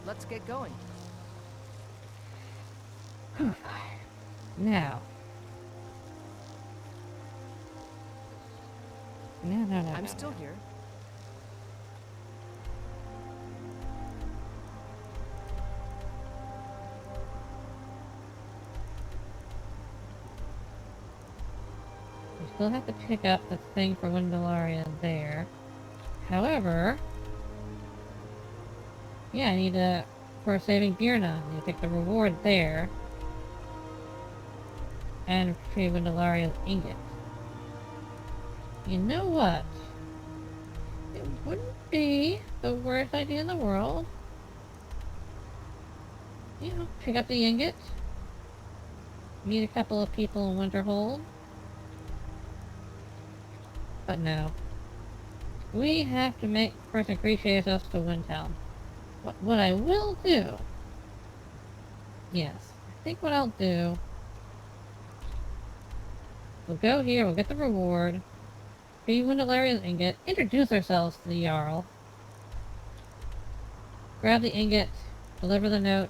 Let's get going. Now. No. I'm still here. We still have to pick up the thing for Windalaria there. However, yeah, I need to, for saving Birna, I need to pick the reward there. And retrieve Windalaria's ingot. You know what? It wouldn't be the worst idea in the world. You know, pick up the ingot. Meet a couple of people in Winterhold. But no. We have to first ingratiate ourselves to Windhelm. What I will do... Yes, I think what I'll do... We'll go here, we'll get the reward. Be Windalaria's ingot, introduce ourselves to the Jarl. Grab the ingot, deliver the note,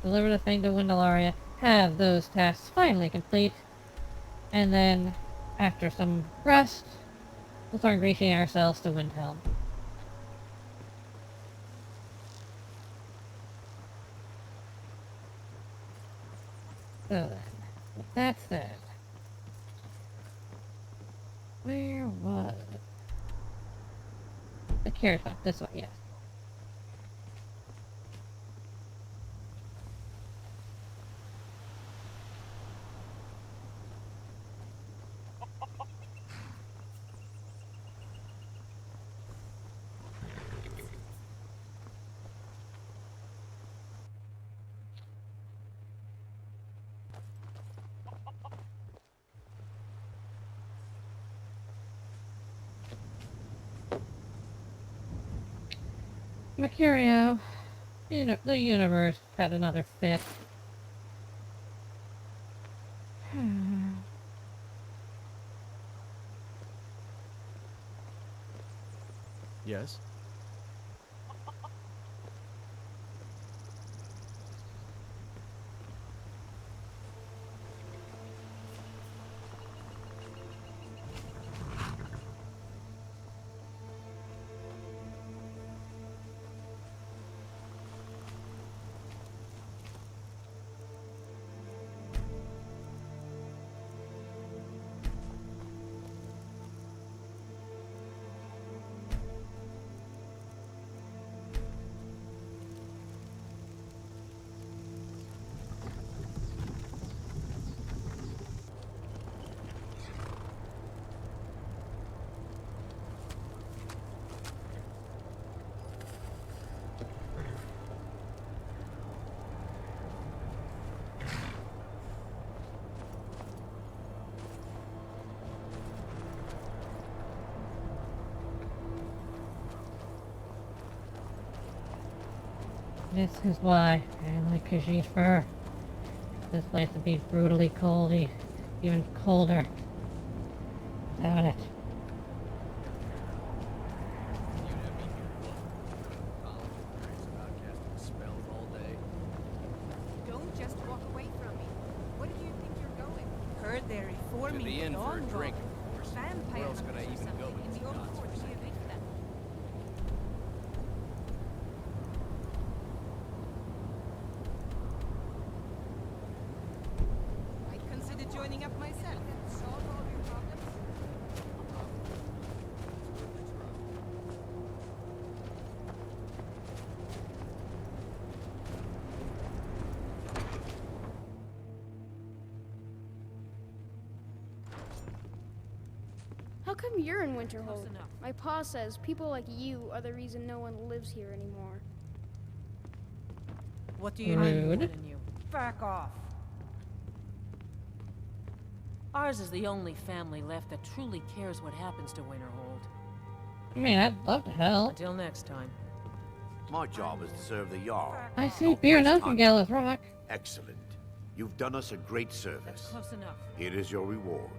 deliver the thing to Windalaria, have those tasks finally complete, and then, after some rest, we'll start ingratiating ourselves to Windhelm. So then, with that said, where was the carrot top? This way, yes. Mecurio, the universe had another fit. Yes? This is why I like Khajiit fur. This place would be brutally cold, even colder without it. Don't just walk away from me. Where do you think you're going? Heard they're To reforming the inn for a Dawn drink, Guard. of course. Vampire Where else could I hunters or even go something with in this the old nonsense? fort near Elfina. I'd consider joining up myself. Solve all your problems. How come you're in Winterhold? Close enough. My pa says people like you are the reason no one lives here anymore. What do you mean, more than you? Back off. Ours is the only family left that truly cares what happens to Winterhold. I mean, I'd love to help. Until next time. My job is to serve the Jarl. I see Not beer waste enough from time. Gallows Rock. Excellent. You've done us a great That's service. close enough. Here is your reward.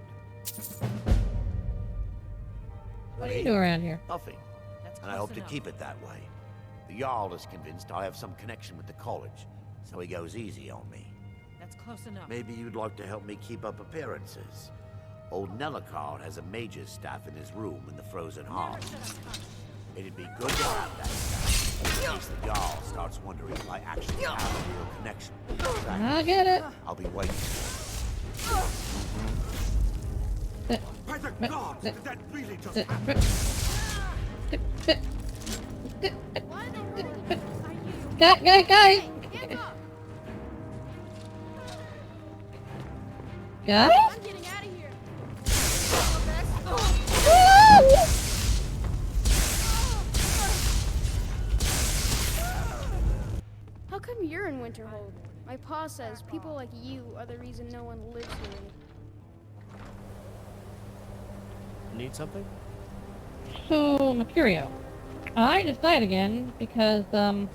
What do you do around here? Nothing. That's And I close hope enough. to keep it that way. The Jarl is convinced I have some connection with the college, so he goes easy on me. That's close enough. Maybe you'd like to help me keep up appearances. Old Nellicard has a mage's staff in his room in the Frozen Heart. It'd be good to have that staff, in case the Jarl starts wondering if I actually have a real connection. I get it. I'll be waiting. By the gods, did that really just happen? Why the hell are you? Guy! Hands up! Guy? I'm getting out of here. How come you're in Winterhold? My pa says people like you are the reason no one lives here anymore. Need something? So, Mecurio. I just died again because, the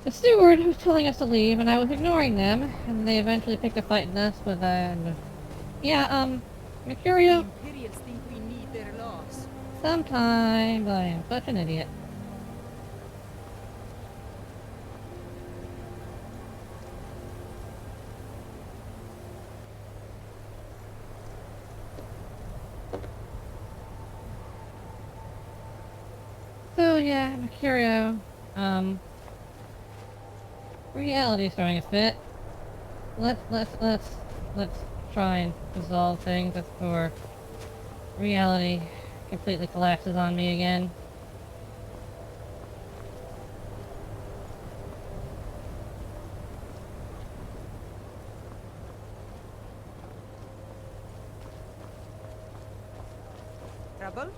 steward was telling us to leave and I was ignoring them, and they eventually picked a fight in us with, yeah, Mecurio. The Imperials think we need their laws. Sometimes I am such an idiot. So yeah, Mecurio, reality's throwing a fit. Let's try and resolve things before reality completely collapses on me again. Trouble?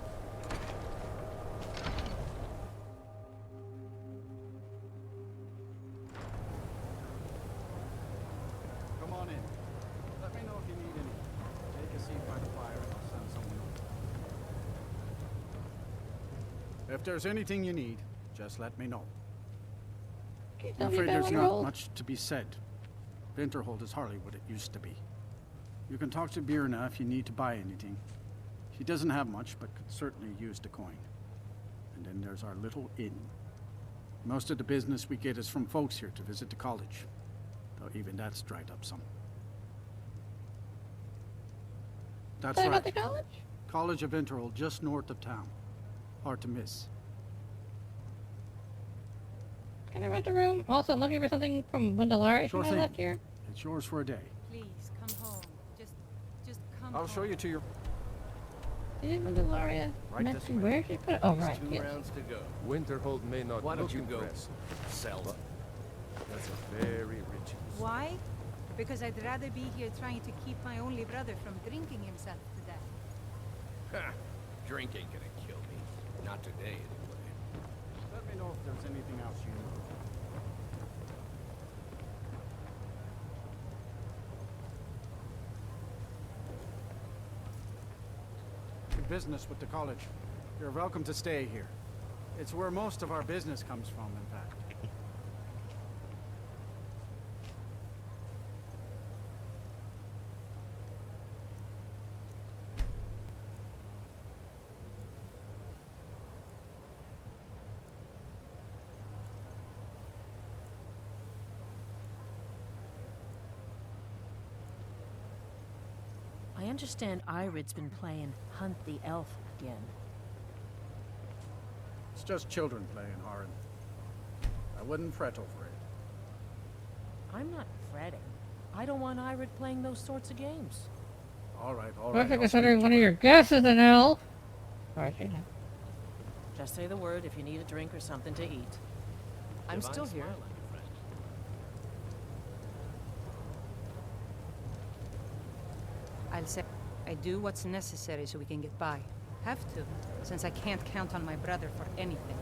Come on in. Let me know if you need anything. Take a seat by the fire and I'll send someone over. If there's anything you need, just let me know. Can you I'm tell me afraid about there's not Winterhold? much to be said. Winterhold is hardly what it used to be. You can talk to Birna if you need to buy anything. She doesn't have much, but could certainly use the coin. And then there's our little inn. Most of the business we get is from folks here to visit the college. Though even that's dried up some. That's Tell me right. about the college? College of Winterhold, just north of town. Hard to miss. Can I rent a room? Also, I'm looking for something from Windalaria Sure when I thing. left here. It's yours for a day. Please, come home. Just come I'll home. show you to your... Did Windalaria Right this mention way. where she put it? Oh, right, 2 yes. rounds to go. Winterhold may not Why don't look you go? impressive, Sell. but that's a very rich use. Why? Because I'd rather be here trying to keep my only brother from drinking himself to death. Ha! Drink ain't gonna kill me. Not today, anyway. Let me know if there's anything else you need. Good business with the college. You're welcome to stay here. It's where most of our business comes from, in fact. I understand Irid's been playing Hunt the Elf again. It's just children playing, Haran. I wouldn't fret over it. I'm not fretting. I don't want Irid playing those sorts of games. All right, all right. Especially I'll considering speak one to of her. your guests is an elf. Sorry, Gina. Just say the word if you need a drink or something to eat. I'm Divine still here. smile on your friend. I'll say I do what's necessary so we can get by. Have to, since I can't count on my brother for anything.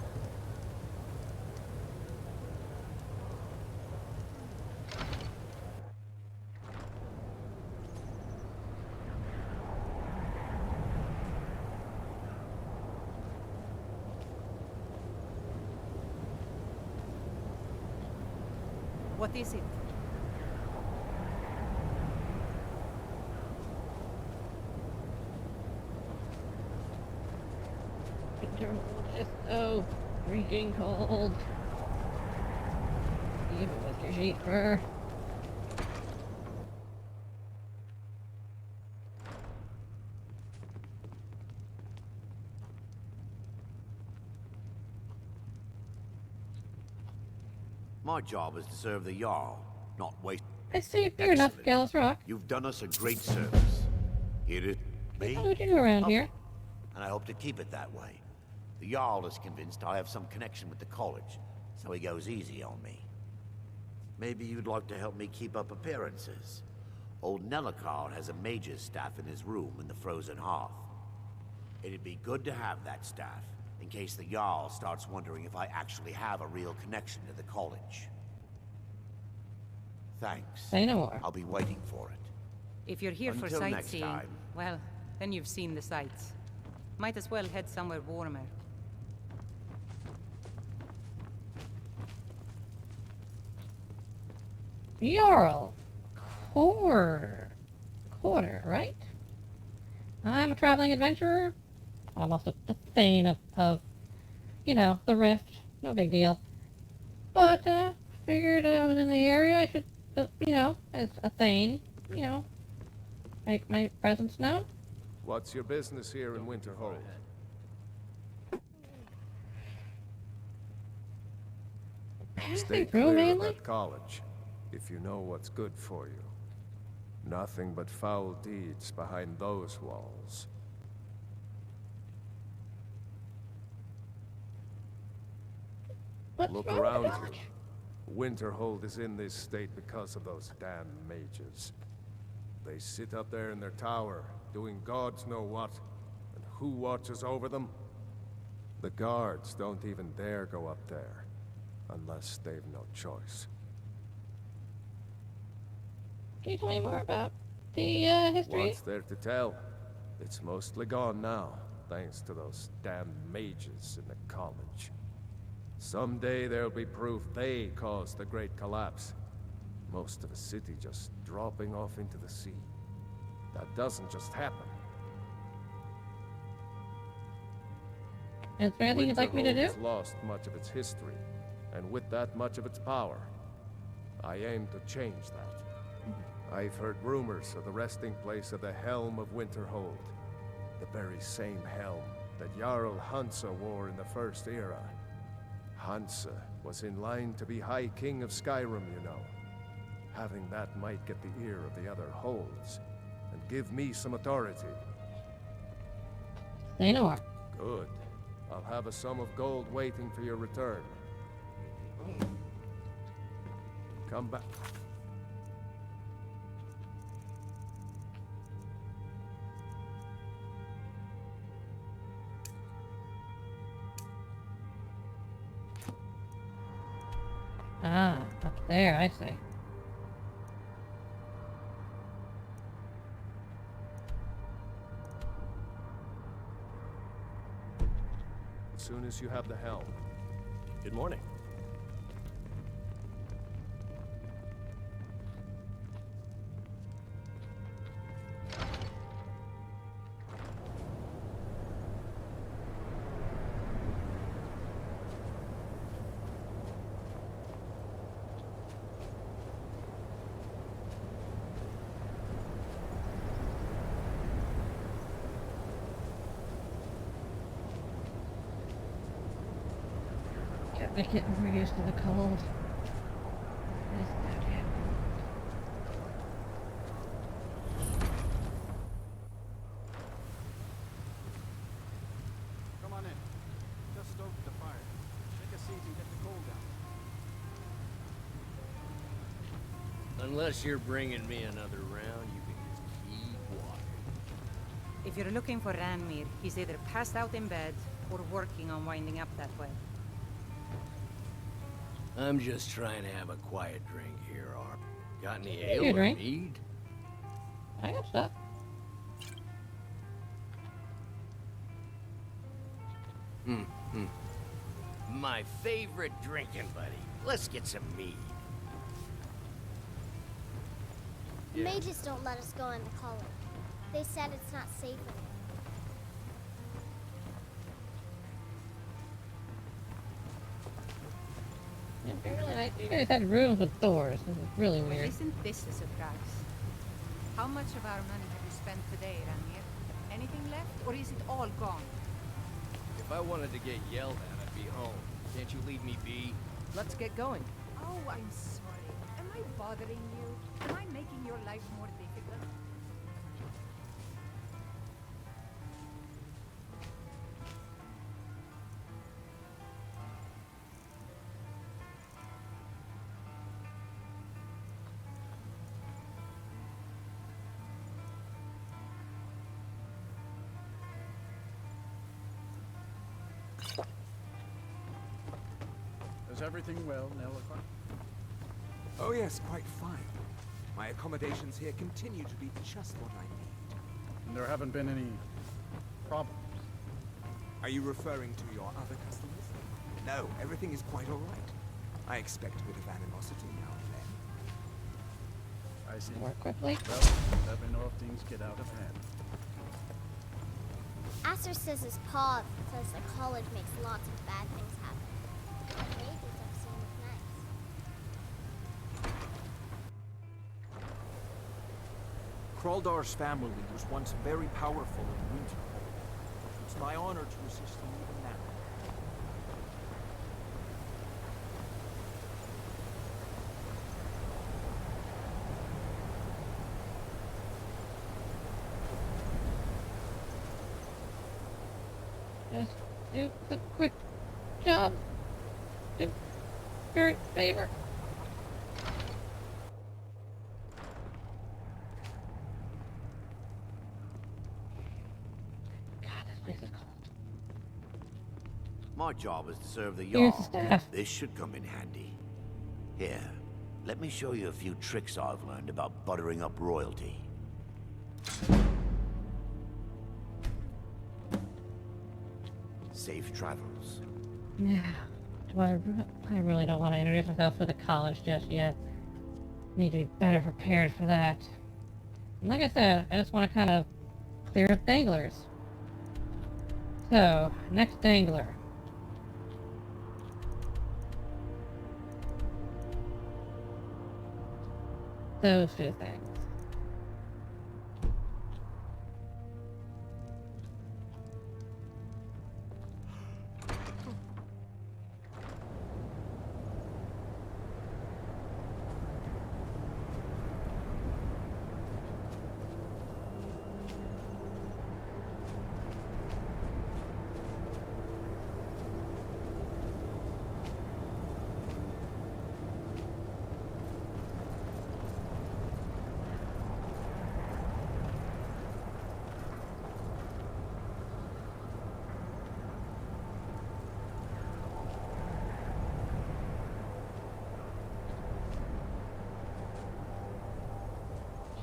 What is it? Oh, Freaking cold. Even with your sheet fur. My job is to serve the Jarl, not waste. I see fair enough, Excellent. Gallus Rock. You've done us a great service. It is me? What would you do around here? And I hope to keep it that way. The Jarl is convinced I have some connection with the college, so he goes easy on me. Maybe you'd like to help me keep up appearances. Old Nellicard has a mage's staff in his room in the frozen hearth. It'd be good to have that staff, in case the Jarl starts wondering if I actually have a real connection to the college. Thanks. Say no more. I'll be waiting for it. If you're here for Until next sightseeing, time. well, then you've seen the sights. Might as well head somewhere warmer. Jarl. Quarter, right? I'm a traveling adventurer. I'm also the Thane of, you know, the Rift. No big deal. But, figured I was in the area, I should, you know, as a Thane, you know, make my presence known. What's your business here in Winterhold? Stay Passing through, clear of mainly? that college, if you know what's good for you. Nothing but foul deeds behind those walls. What's Look wrong around with you. college? Winterhold is in this state because of those damn mages. They sit up there in their tower, doing gods know what, and who watches over them? The guards don't even dare go up there, unless they've no choice. Can you tell me more about the, history? What's there to tell? It's mostly gone now, thanks to those damn mages in the college. Someday there'll be proof they caused the Great Collapse. Most of a city just dropping off into the sea. That doesn't just happen. Is there anything you'd like me to do? Winterhold has lost much of its history, and with that much of its power. I aim to change that. I've heard rumors of the resting place of the Helm of Winterhold. The very same helm that Jarl Hansa wore in the First Era. Hansa was in line to be High King of Skyrim, you know. Having that might get the ear of the other holds, and give me some authority. Say no more. Good. I'll have a sum of gold waiting for your return. Come back. Ah, up there, I see. As soon as you have the helm. Good morning. They're getting more used to the cold. It's not happening. Come on in. Just stoke the fire. Take a seat and get the coal down. Unless you're bringing me another round, you can just keep walking. If you're looking for Ranmir, he's either passed out in bed or working on winding up that way. I'm just trying to have a quiet drink here, Arp. Got any Your ale or drink? mead? I got stuff. My favorite drinking buddy. Let's get some mead. The mages don't let us go in the college. They said it's not safe anymore. Apparently, like, you guys had rooms with doors. This is really Well, weird. isn't this a surprise? How much of our money have you spent today, Ranier? Anything left, or is it all gone? If I wanted to get yelled at, I'd be home. Can't you leave me be? Let's get going. Oh, I'm sorry. Am I bothering you? Am I making your life more difficult? Is everything well, Nellifer? Oh yes, quite fine. My accommodations here continue to be just what I need. And there haven't been any problems? Are you referring to your other customers? No, everything is quite all right. I expect a bit of animosity now and then. I see. More quickly. Well, let me know if things get out of hand. Aster says his pa says the college makes lots of bad things happen. The mages I've seen look nice. Kraldar's family was once very powerful in Winterhold. It's my honor to assist them even now. Just do a quick job. Do very favor. God, this place is cold. My job is to serve the Here's the Jarl. staff. This should come in handy. Here, let me show you a few tricks I've learned about buttering up royalty. Safe travels. Yeah. I really don't want to introduce myself to the college just yet. Need to be better prepared for that. And like I said, I just want to kind of clear up danglers. So, next dangler. Those two things.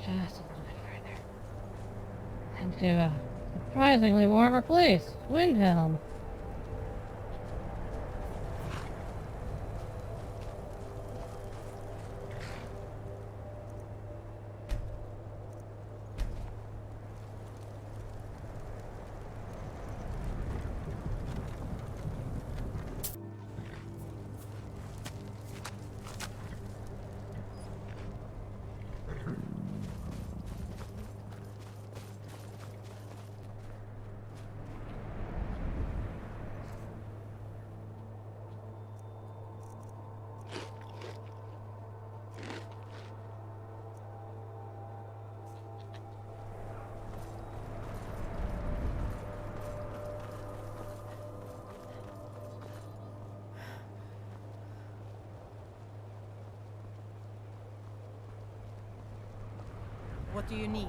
Just a little bit further. And to a surprisingly warmer place, Windhelm. What do you need?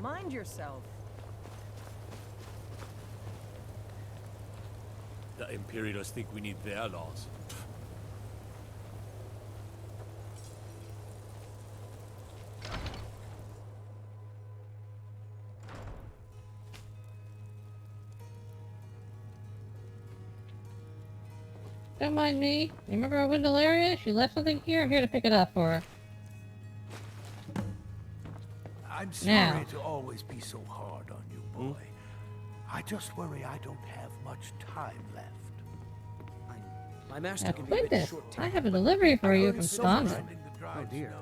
Mind yourself. The Imperials think we need their laws. Don't mind me. You remember our Windalaria? She left something here. I'm here to pick it up for her. I'm sorry to always be so hard on you, boy. I just worry I don't have much time left. My master Now, can be a bit Quintus, short. I have a delivery for you from Stonza. Oh dear.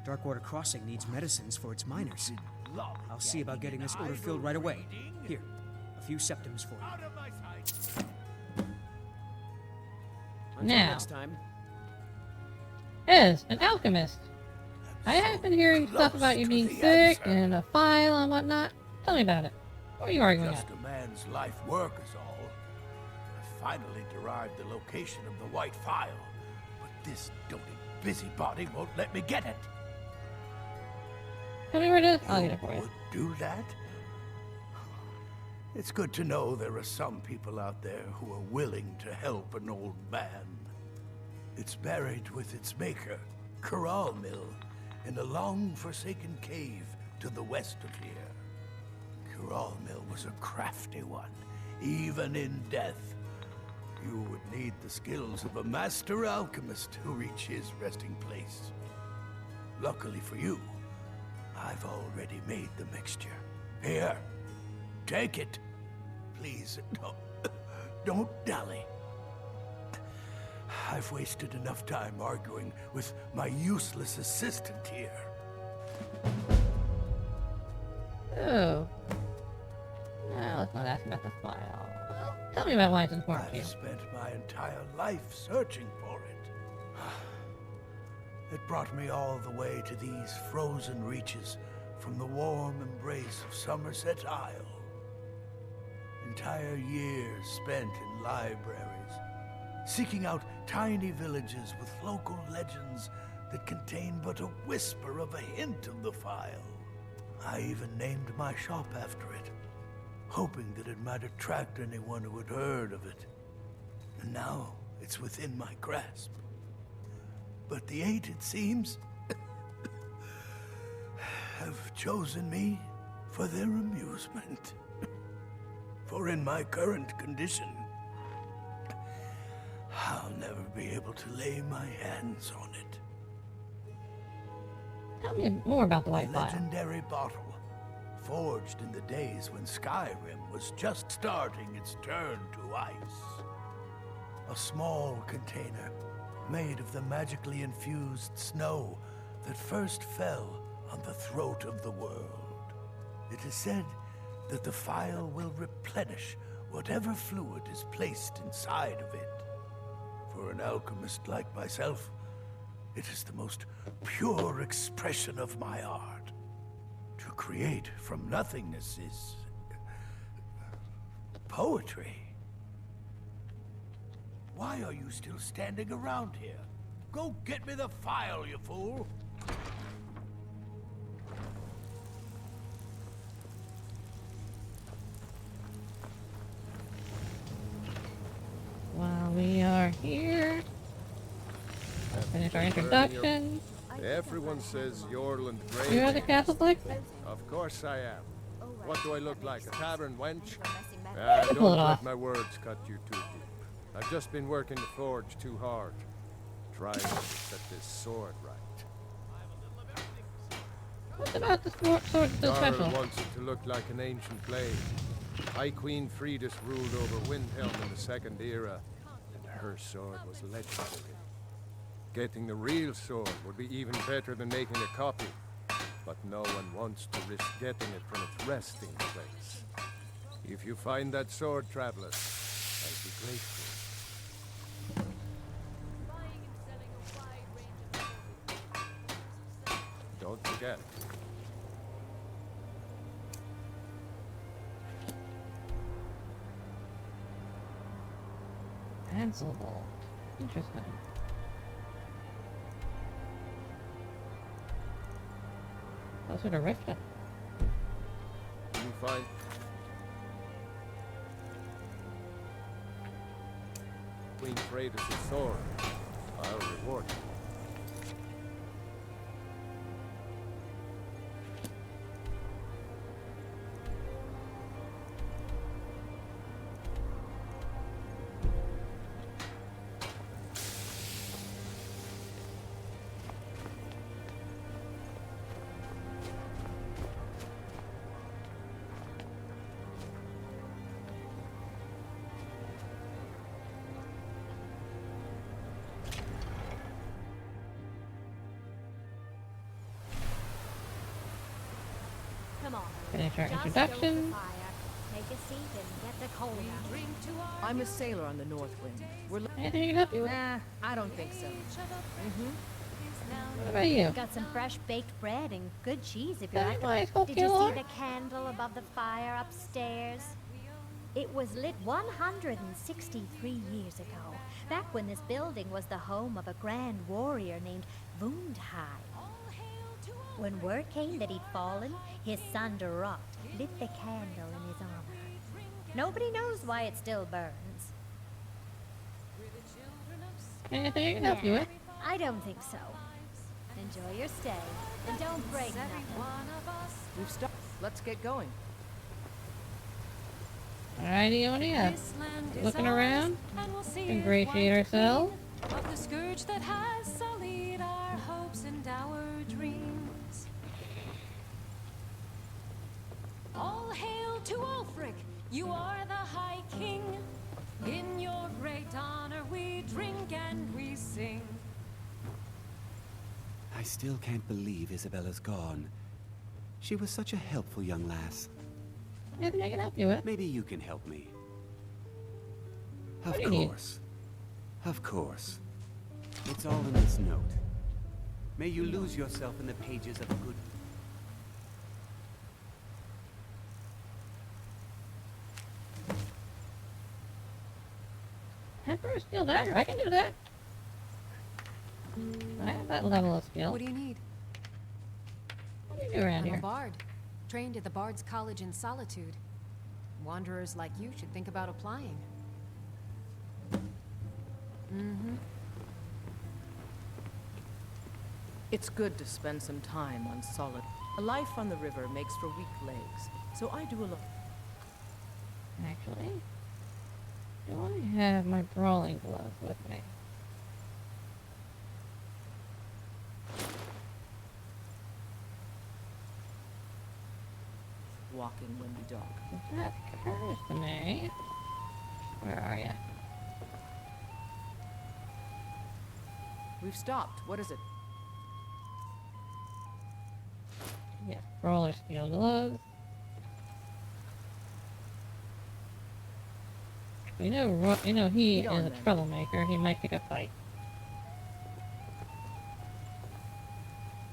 Darkwater Crossing needs medicines for its miners. I'll see about getting this order filled right away. Here, a few septims for you. Until Now. next time. Is an alchemist. I have been hearing stuff about you being sick and a file and whatnot. Tell me about it. What are you arguing Just about? a man's life work is all. I finally derived the location of the white file, but this doting busybody won't let me get it. Tell me where it is. I'll get it for you. Would do that? It's good to know there are some people out there who are willing to help an old man. It's buried with its maker, Corral Mill, in a long-forsaken cave to the west of here. Corral Mill was a crafty one, even in death. You would need the skills of a master alchemist to reach his resting place. Luckily for you, I've already made the mixture. Here, take it. Please, don't dally. I've wasted enough time arguing with my useless assistant here. Oh. Now let's not ask about the file. Tell me about why it's important to you. I've spent my entire life searching for it. It brought me all the way to these frozen reaches from the warm embrace of Somerset Isle. Entire years spent in libraries, seeking out tiny villages with local legends that contain but a whisper of a hint of the file. I even named my shop after it, hoping that it might attract anyone who had heard of it. And now it's within my grasp. But the Eight, it seems, have chosen me for their amusement. For in my current condition, I'll never be able to lay my hands on it. Tell me more about the white A file. legendary bottle, forged in the days when Skyrim was just starting its turn to ice. A small container made of the magically infused snow that first fell on the throat of the world. It is said that the file will replenish whatever fluid is placed inside of it. For an alchemist like myself, it is the most pure expression of my art. To create from nothingness is poetry. Why are you still standing around here? Go get me the file, you fool! While we are here, let's finish our introduction. Everyone says Yorland Grey. You are the castle blacksmith? Of course I am. What do I look like, a tavern wench? Pull it Don't off. let my words cut you too deep. I've just been working the forge too hard, trying to set this sword right. What about the sword so Jarl special? wants it to look like an ancient blade. High Queen Fridis ruled over Windhelm in the Second Era, and her sword was legendary. Getting the real sword would be even better than making a copy, but no one wants to risk getting it from its resting place. If you find that sword, travelers, I'd be grateful. Don't forget. Pencil ball. Interesting. Closer to Riften. You find Queen Kratos' sword, I'll reward you. Come on. Finish our Just introduction. stoke the fire. Take a seat and get the cold out. I'm a sailor on the North Wind. We're Anything you can help you with? Nah, I don't think so. What about you? Got some fresh baked bread and good cheese if you Hey, like. my school Did you killer. see the candle above the fire upstairs? It was lit 163 years ago, back when this building was the home of a grand warrior named Wundhai. When word came that he'd fallen, his son Durot lit the candle in his honor. Nobody knows why it still burns. Anything you can help you with? I don't think so. Enjoy your stay, and don't break nothing. We've stopped. Let's get going. Alrighty, what do you have? Looking around, ingratiate ourselves. Of the scourge that has sullied our hopes and our dreams. All hail to Ulfric, you are the High King. In your great honor we drink and we sing. I still can't believe Isabella's gone. She was such a helpful young lass. Anything I can help you with? Maybe you can help me. What Of do you need? course. Of course. It's all in this note. May you lose yourself in the pages of a good... Emperor Steel Dagger, I can do that. I have that level of skill. What do you need? What do you do around I'm here? a bard, trained at the Bard's College in Solitude. Wanderers like you should think about applying. It's good to spend some time on solid. A life on the river makes for weak legs, so I do a lot. Actually, do I have my brawling gloves with me? Walking when we dog. That occurs to me. Where are ya? We've stopped. What is it? Yeah, brawler steel gloves. You know he Get on is a then. troublemaker. He might pick a fight.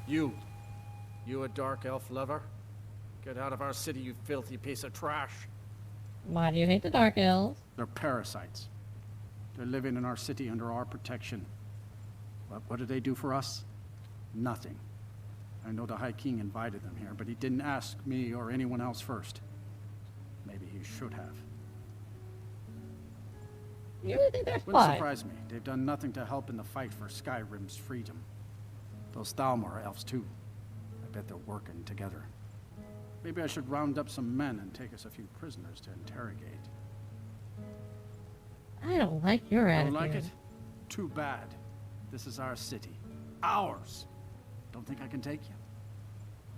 You a dark elf lover? Get out of our city, you filthy piece of trash. Why do you hate the Dark Elves? They're parasites. They're living in our city under our protection. What did they do for us? Nothing. I know the High King invited them here, but he didn't ask me or anyone else first. Maybe he should have. You really think they're Wouldn't spies? surprise me. They've done nothing to help in the fight for Skyrim's freedom. Those Thalmor elves too. I bet they're working together. Maybe I should round up some men and take us a few prisoners to interrogate. I don't like your Don't attitude. like it? Too bad. This is our city. Ours! Don't think I can take you?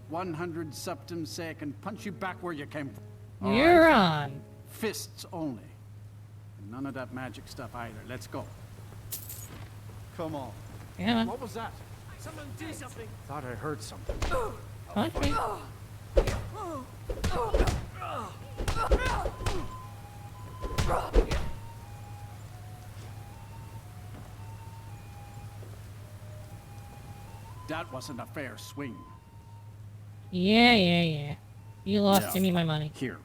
100 septums say I can punch you back where you came from. All You're right? on. Fists only. And none of that magic stuff either. Let's go. Come on. Yeah, man. What was that? Someone do something! Thought I heard something. Punch me. That wasn't a fair swing. Yeah. You lost. Yeah. Give me my money. Here.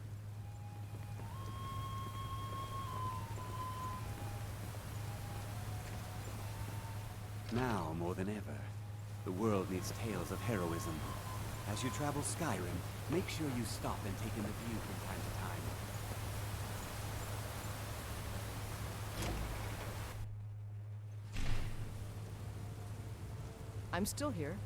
Now, more than ever, the world needs tales of heroism. As you travel Skyrim, make sure you stop and take in the view from time to time. I'm still here.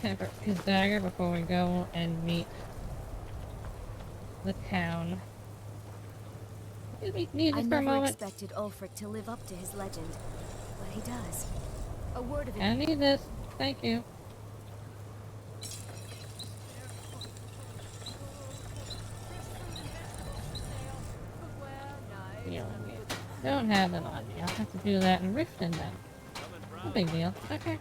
Temper his dagger before we go and meet the town. Excuse me, need I this for a never moment. expected Ulfric to live up to his legend, but he does. A word of I need this. Thank you. Don't have them on me. I'll have to do that in Riften then. No big deal. Okay.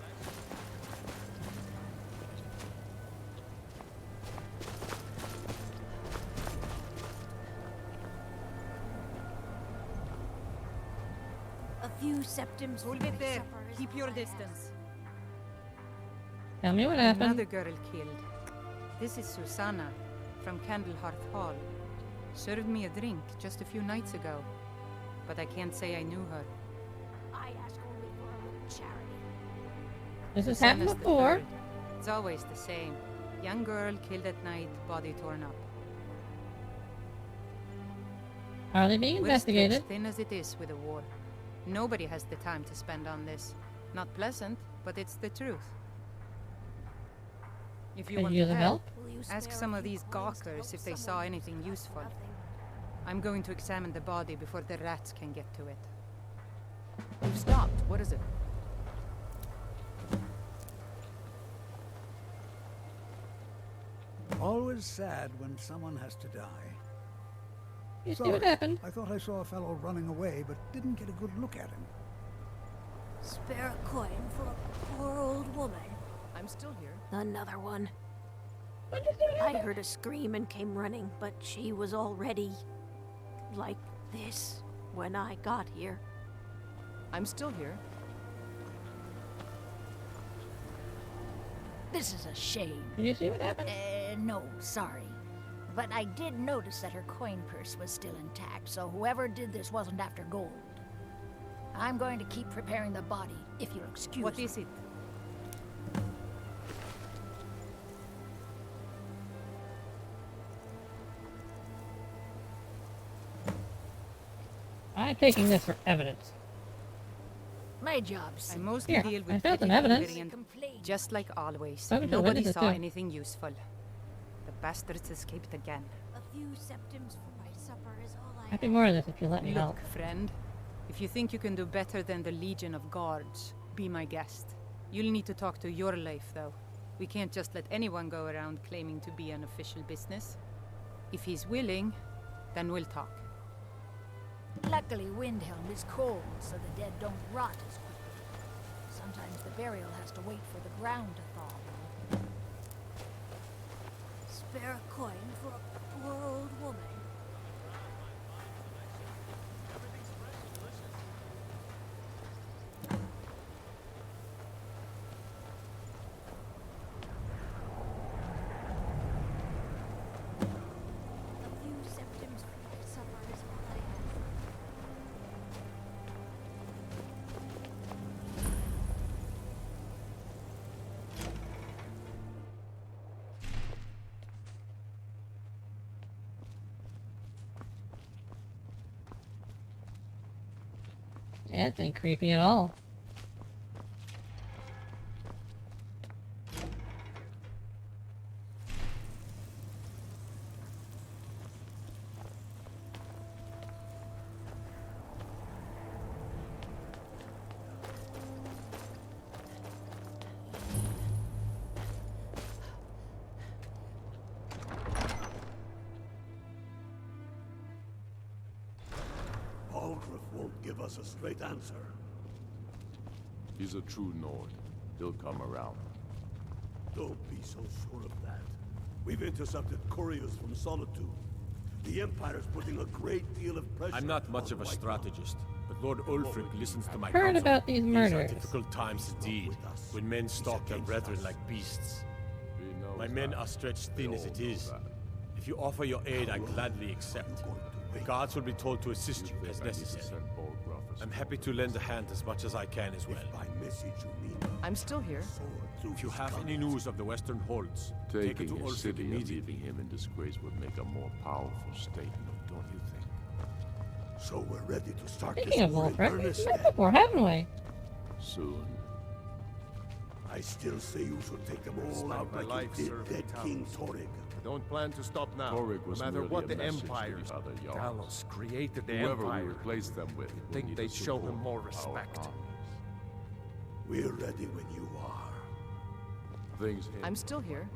A few septims. Hold it there. Keep your distance. Tell me what happened. Another girl killed. This is Susanna from Candlehearth Hall. Served me a drink just a few nights ago, but I can't say I knew her. I ask only for a little charity. This has happened Susanna's the before. third. It's always the same. Young girl killed at night, body torn up. Are they being We're investigated? stretched thin as it is with a war. Nobody has the time to spend on this. Not pleasant, but it's the truth. If you Could want use to a help, help? ask some of these gawkers if they saw anything useful. I'm going to examine the body before the rats can get to it. You've stopped. What is it? Always sad when someone has to die. You see what happened? I thought I saw a fellow running away, but didn't get a good look at him. Spare a coin for a poor old woman. I'm still here. Another one. I heard a scream and came running, but she was already like this when I got here. I'm still here. This is a shame. Did you see what happened? No, sorry. But I did notice that her coin purse was still intact, so whoever did this wasn't after gold. I'm going to keep preparing the body, if you'll excuse me. What is it? I'm taking this for evidence. My job, I mostly Here, deal I with found some petty evidence. ingredient, just like always. Spoken to Nobody witnesses, saw too. anything useful. The bastards escaped again. A few septims for my supper is all I Happy more of this if you let me help. Look, friend, if you think you can do better than the Legion of Guards, be my guest. You'll need to talk to your life, though. We can't just let anyone go around claiming to be an official business. If he's willing, then we'll talk. Luckily, Windhelm is cold, so the dead don't rot as quickly. Sometimes the burial has to wait for the ground to thaw. spare a coin for a poor old woman. Yeah, it ain't creepy at all. Aldrich won't give us a straight answer. He's a true Nord. He'll come around. Don't be so sure of that. We've intercepted couriers from Solitude. The Empire's putting a great deal of pressure. I'm not much of a strategist, but Lord Ulfric listens to my Heard counsel. about these These are murders. difficult times indeed, when men stalk their brethren like beasts. My men are stretched thin as it is. If you offer your aid, I gladly accept. The guards will be told to assist you as necessary. I'm happy to lend a hand as much as I can as well. I'm still here. If you have any news of the Western Holds, take it Taking to a Ulfric city and immediately. leaving him in disgrace would make a more powerful statement, don't you think? So we're ready to start Speaking this of war in Ulfric, earnest we've met then. before, haven't we? Soon. I still say you should take them all Spent out my like life you did serving dead King Talos. Torrig. I don't plan to stop now. Torrig was no matter merely what a the message to Empire's the other Talos created the Whoever Empire. we replace them with, You'd will think need they'd to show him support more our respect. armies. We're ready when you are. Things I'm still here.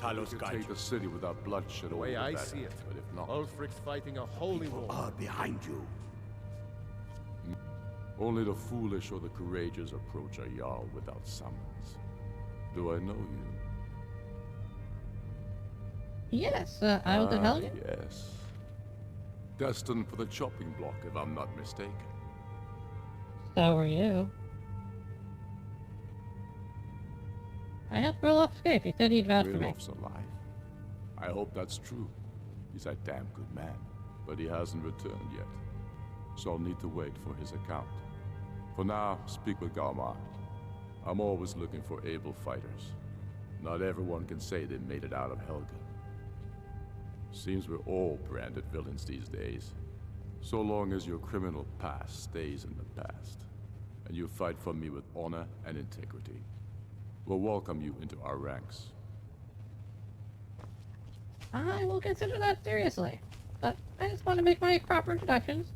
Talos could take the city without bloodshed. The way all the I better, see it, but if not, Ulfric's fighting a holy war. Are behind you. only the foolish or the courageous approach a Jarl without summons. Do I know you? Yes, I was at Helgen. Yes. Destined for the chopping block, if I'm not mistaken. So were you. I helped Roloff escape. He said he'd vouch for me. Raloff's alive. I hope that's true. He's a damn good man, but he hasn't returned yet. So I'll need to wait for his account. For now, speak with Galmar. I'm always looking for able fighters. Not everyone can say they made it out of Helgen. Seems we're all branded villains these days. So long as your criminal past stays in the past, and you fight for me with honor and integrity, we'll welcome you into our ranks. I will consider that seriously. But I just want to make my proper introductions.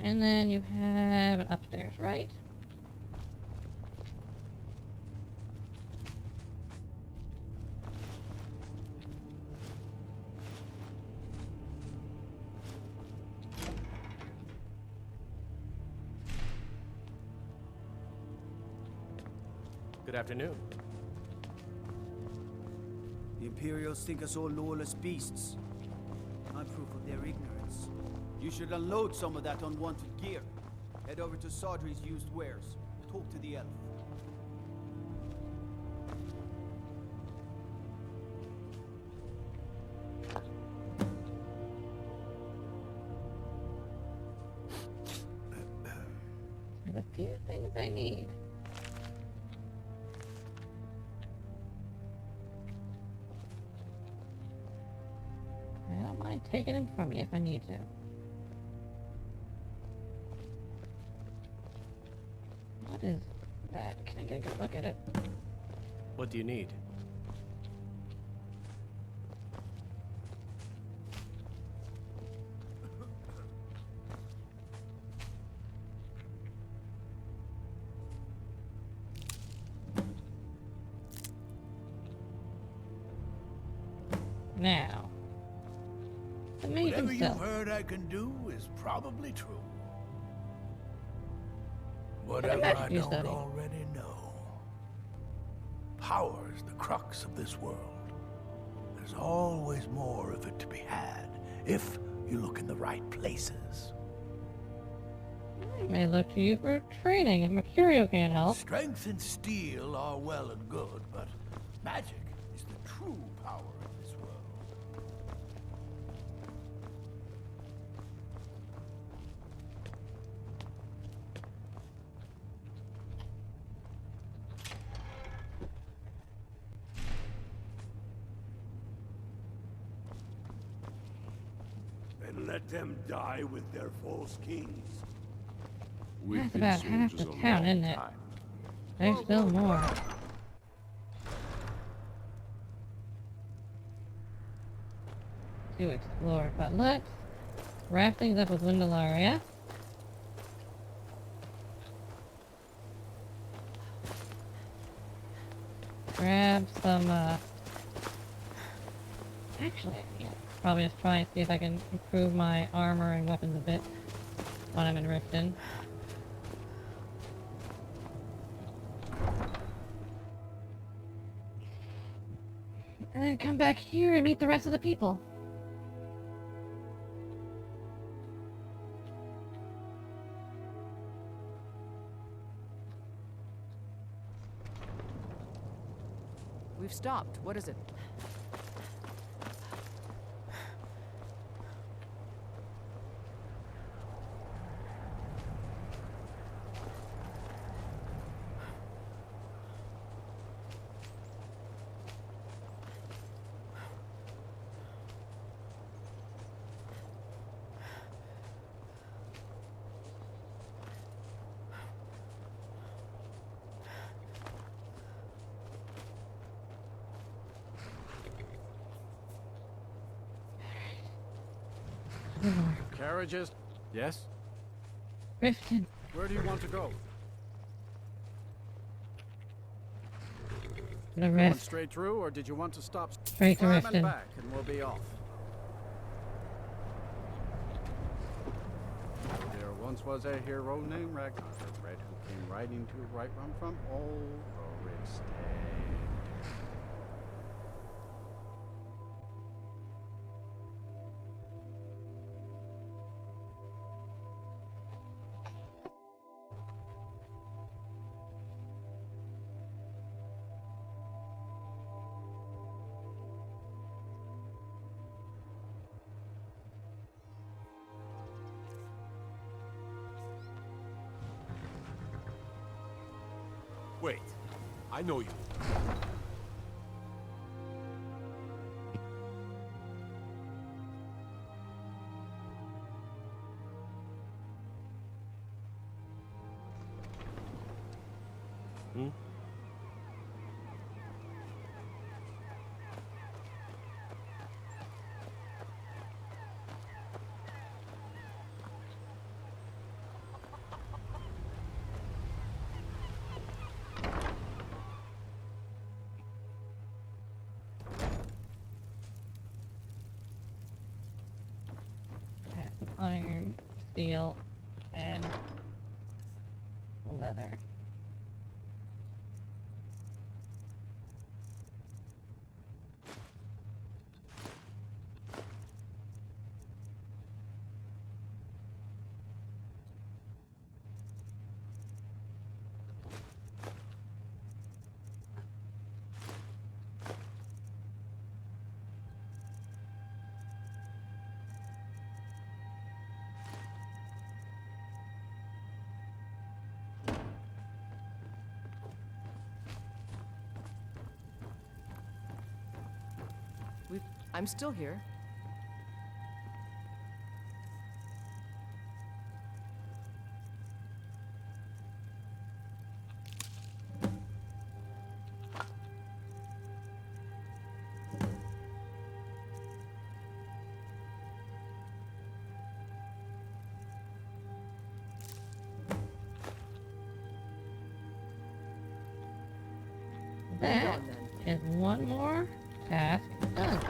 And then you have an upstairs, right? Good afternoon. The Imperials think us all lawless beasts. I'm proof of their ignorance. You should unload some of that unwanted gear. Head over to Sodri's used wares. Talk to the elf. There's a few things I need. I don't mind taking them from you if I need to. What is that? Can I get a good look at it? What do you need? Now, the maiden Whatever you've self. heard I can do is probably true. What Whatever magic I do you don't study? already know. Power's the crux of this world. There's always more of it to be had, if you look in the right places. I may look to you for training if Mecurio can't help. Strength and steel are well and good, but magic is the true power of this world. And let them die with their false kings. We've That's been about half soldiers the a town, long isn't it? time. There's still more. To explore, but let's wrap things up with Windelaria. Grab some, actually, yeah, probably just try and see if I can improve my armor and weapons a bit when I'm in Riften. And then come back here and meet the rest of the people. We've stopped. What is it? Carriages? Yes? Riften. Where do you want to go? The Going rift. straight through, or did you want to stop? Straight to Climb Riften. and back, and we'll be off. There once was a hero named Ragnar the Red who came riding to right run from old Rorikstead. Wait, I know you. Hmm? Iron, steel, and leather. I'm still here. That is one more task done.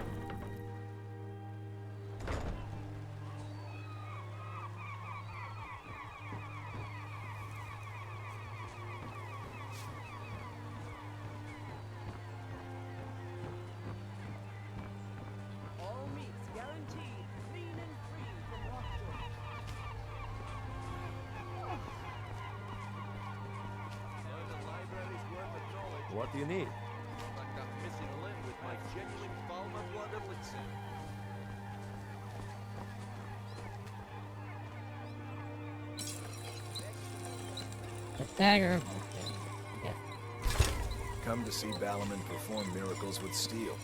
All meats guaranteed, clean and free from lockdown. What do you need? Like that missing limb with my genuine Falmer blood elixir. The dagger. Yeah. Come to see Balaman perform miracles with steel.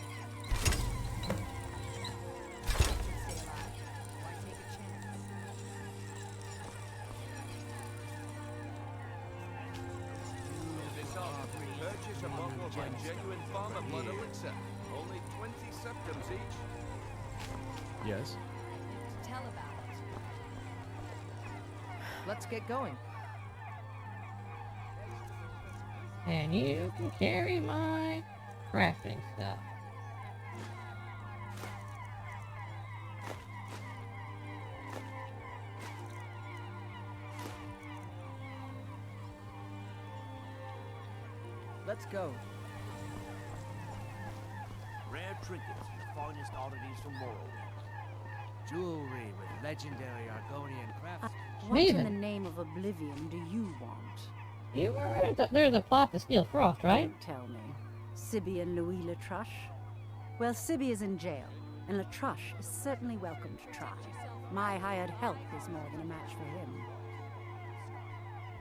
Purchase a bottle of my genuine Falmer blood elixir. Only 20 septums each. Yes? Tell about it. Let's get going. And you can carry my crafting stuff. Let's go. Rare trinkets and the finest oddities from Morrowind. Jewelry with legendary Argonian crafts. What in Maven. the name of Oblivion do you want? You were there's a plot to steal Frost, right? Don't tell me. Sibby and Louis Latruche? Well, Sibby is in jail, and Latruche is certainly welcome to try. My hired help is more than a match for him.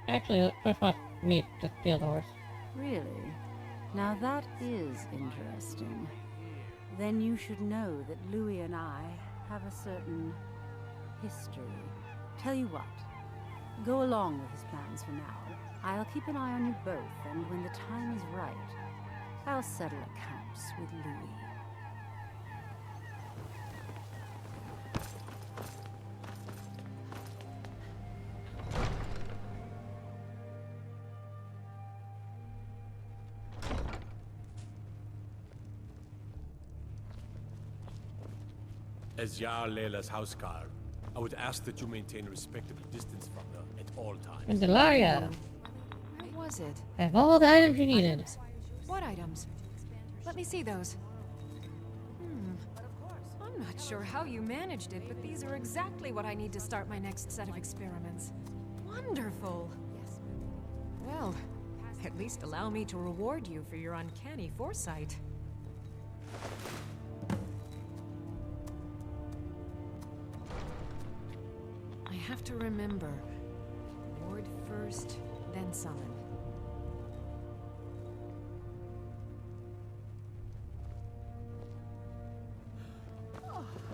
Actually, first wants me to steal the horse. Really? Now that is interesting. Then you should know that Louis and I have a certain history. Tell you what, go along with his plans for now. I'll keep an eye on you both, and when the time is right, I'll settle accounts with Louis. As Jarl Layla's houseguard, I would ask that you maintain a respectable distance from her at all times. Mandalaria. Where was it? Have all the items you needed. What items? Let me see those. I'm not sure how you managed it, but these are exactly what I need to start my next set of experiments. Wonderful! Well, at least allow me to reward you for your uncanny foresight. I have to remember. Ward first, then summon.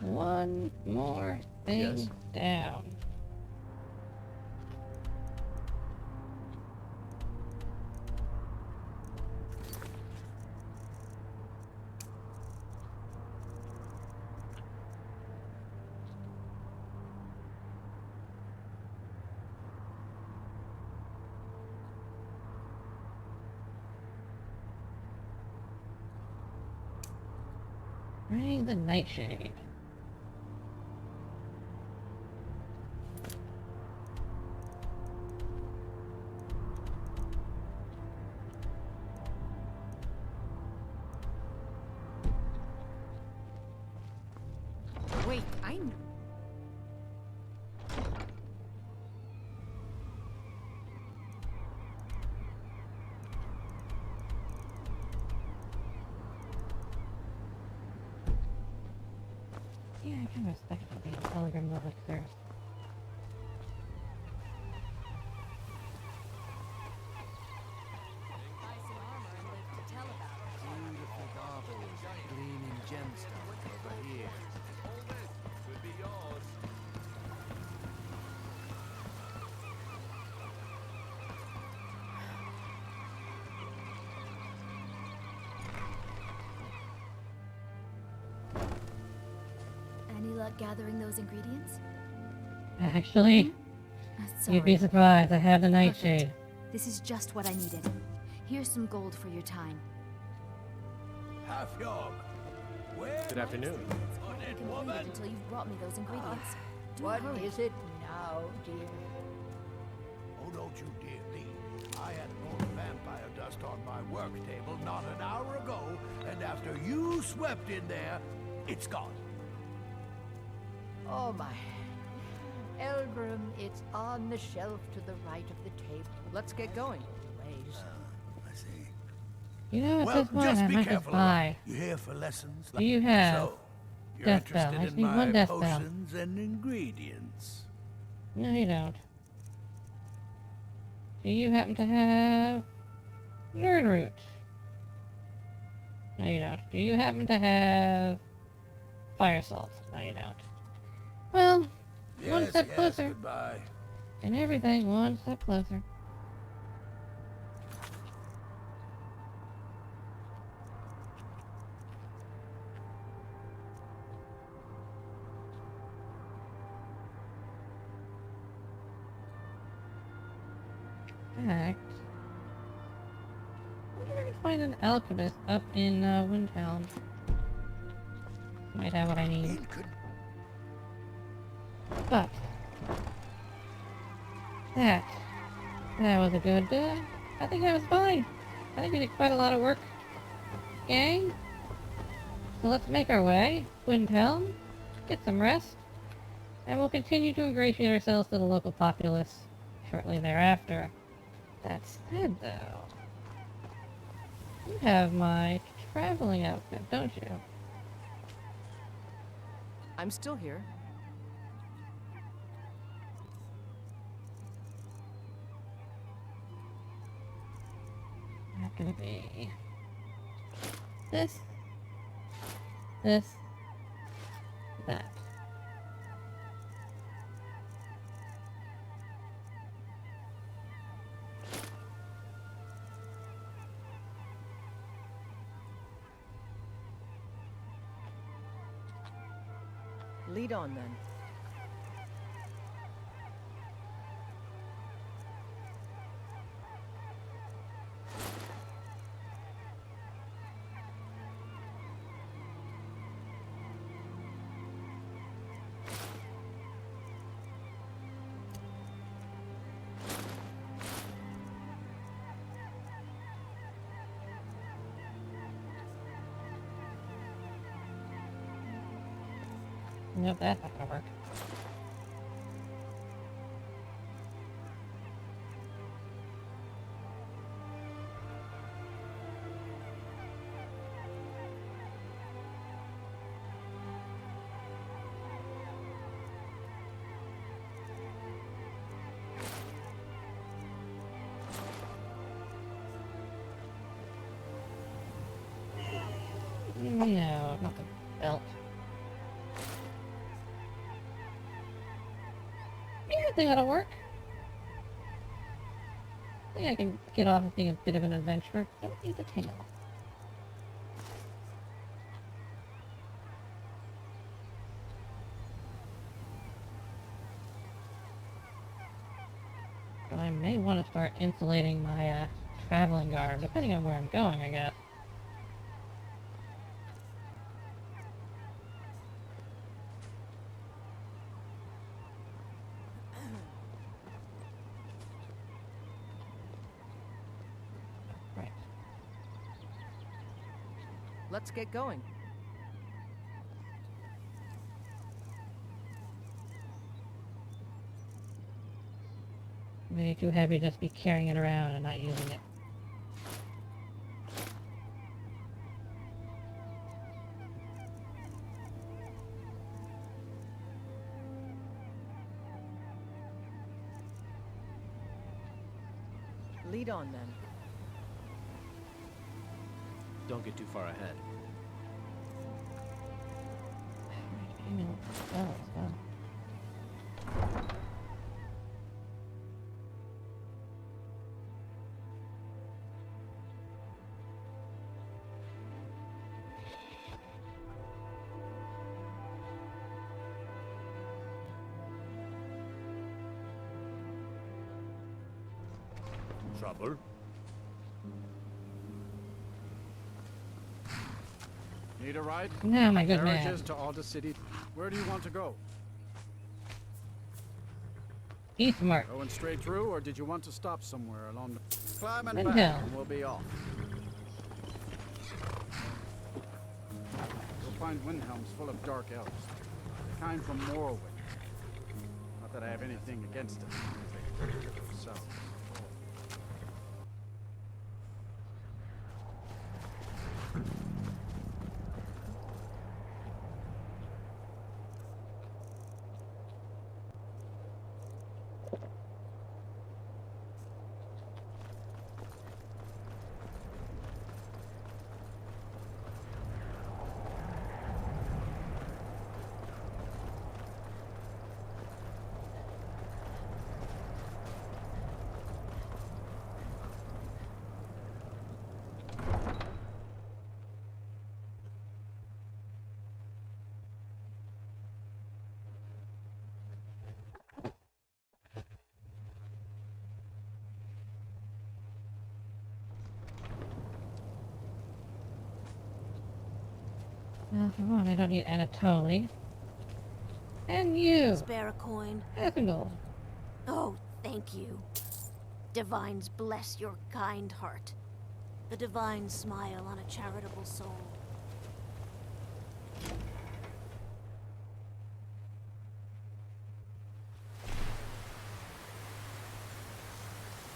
One more thing down. Bring the nightshade. Wait, I know. Yeah, I can respect it being Telegram elixir. Beautiful baubles, gleaming gemstones over here. Could be yours. Any luck gathering those ingredients? Actually, you'd be surprised. I have the nightshade. This is just what I needed. Here's some gold for your time. Half yog. Where? Good afternoon. I can wait until you've brought me those ingredients. Do What hurry. is it now, dear? Oh, don't you dear me. I had more vampire dust on my work table not an hour ago, and after you swept in there, it's gone. Oh my. Elgrim, it's on the shelf to the right of the table. Let's get going. Ways. I see. You know, at Well, this point, just I be might just careful. buy. You here for lessons? Do you have So, you're death spell? interested I just in need one my death spell. potions and ingredients. No, you don't. Do you happen to have Nerd Root? No, you don't. Do you happen to have Fire Salt? No, you don't. Well, one step closer. Goodbye. And everything one step closer. In fact, I wonder if I can find an alchemist up in Windhelm. Might have what I need. But that was a good, I think that was fine. I think we did quite a lot of work, gang. So let's make our way, Windhelm, get some rest, and we'll continue to ingratiate ourselves to the local populace shortly thereafter. That said, though, you have my traveling outfit, don't you? I'm still here. Not gonna be this, that. Lead on then. Nope, that's not gonna work. No, not the belt. Yeah, I think that'll work. I think I can get off of being a bit of an adventurer. Don't need the tail. But I may want to start insulating my traveling garb, depending on where I'm going, I guess. Let's get going. Maybe too heavy to just be carrying it around and not using it. Lead on then. Don't get too far ahead. Trouble? Need a ride? No, my good man. Carriages to Alda City. Where do you want to go? Eastmark. Going straight through, or did you want to stop somewhere along the... Climb and Windhelm. back, and we'll be off. You'll find Windhelm's full of dark elves. The kind from Morrowind. Not that I have anything against them. They take care of themselves. Well, come on, I don't need Anatoly. And you! Spare a coin. Half a gold. Oh, thank you. Divines bless your kind heart. The divine smile on a charitable soul.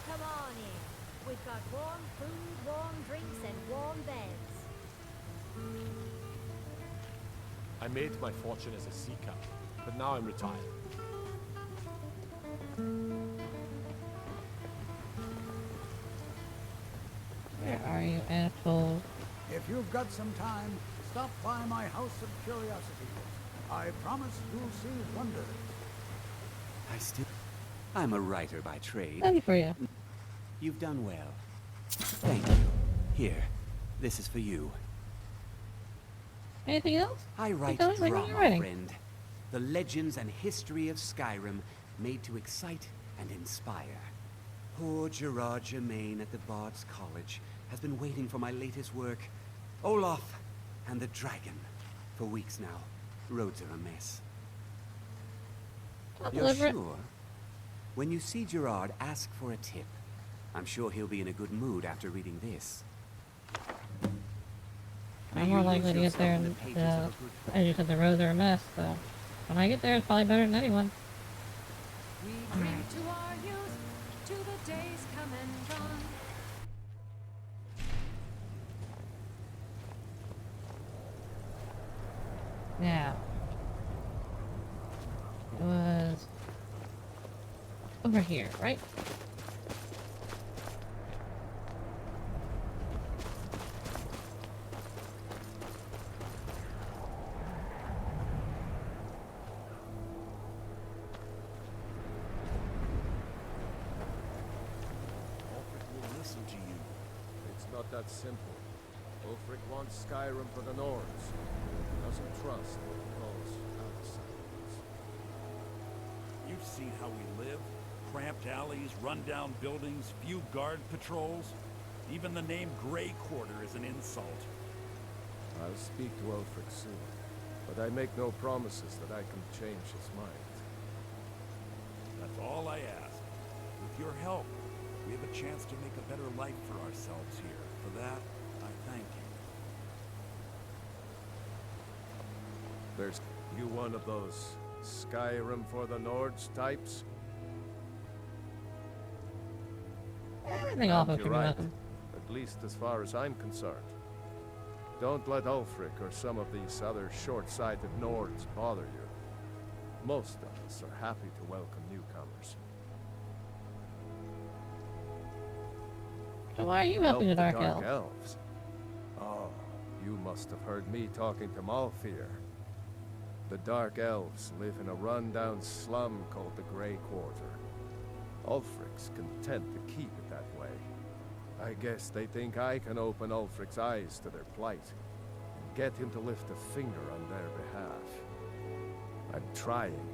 Come on in. We've got warm food, warm drinks, and warm beds. I made my fortune as a seeker, but now I'm retired. Where are you, Anatole? If you've got some time, stop by my House of Curiosity. I promise you'll see wonders. I'm a writer by trade. Nothing for you. You've done well. Thank you. Here, this is for you. Anything else? I write Like, what are you drama, writing? friend. The legends and history of Skyrim made to excite and inspire. Poor Gerard Germain at the Bard's College has been waiting for my latest work, Olaf and the Dragon, for weeks now. Roads are a mess. I'll You're deliver it. sure? When you see Gerard, ask for a tip. I'm sure he'll be in a good mood after reading this. I'm more likely to get there and, as you said, the roads are a mess, so. When I get there, it's probably better than anyone. We drink to our youth, to the days come and gone. Now. It was over here, right? That simple. Ulfric wants Skyrim for the Nords. He doesn't trust what he calls outsiders. You've seen how we live. Cramped alleys, run-down buildings, few guard patrols. Even the name Grey Quarter is an insult. I'll speak to Ulfric soon, but I make no promises that I can change his mind. That's all I ask. With your help, we have a chance to make a better life for ourselves here. For that, I thank you. There's you one of those Skyrim for the Nords types? I think Alpha You're could be right, welcome. at least as far as I'm concerned. Don't let Ulfric or some of these other short-sighted Nords bother you. Most of us are happy to welcome newcomers. So why are you helping the Dark Elves? Elves? Oh, you must have heard me talking to Malfear. The Dark Elves live in a run-down slum called the Grey Quarter. Ulfric's content to keep it that way. I guess they think I can open Ulfric's eyes to their plight and get him to lift a finger on their behalf. I'm trying,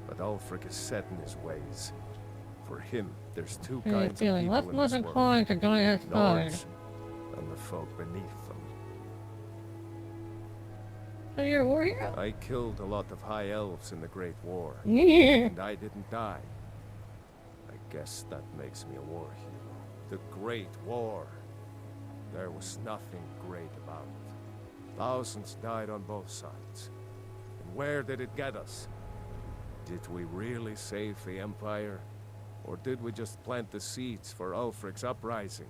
but Ulfric is set in his ways. For him, there's two kinds of people in this world. Inclined to join his side. Nords and the folk beneath them. So you're a war hero? I killed a lot of high elves in the Great War. Yeah. And I didn't die. I guess that makes me a war hero. The Great War. There was nothing great about it. Thousands died on both sides. And where did it get us? Did we really save the Empire? Or did we just plant the seeds for Ulfric's uprising?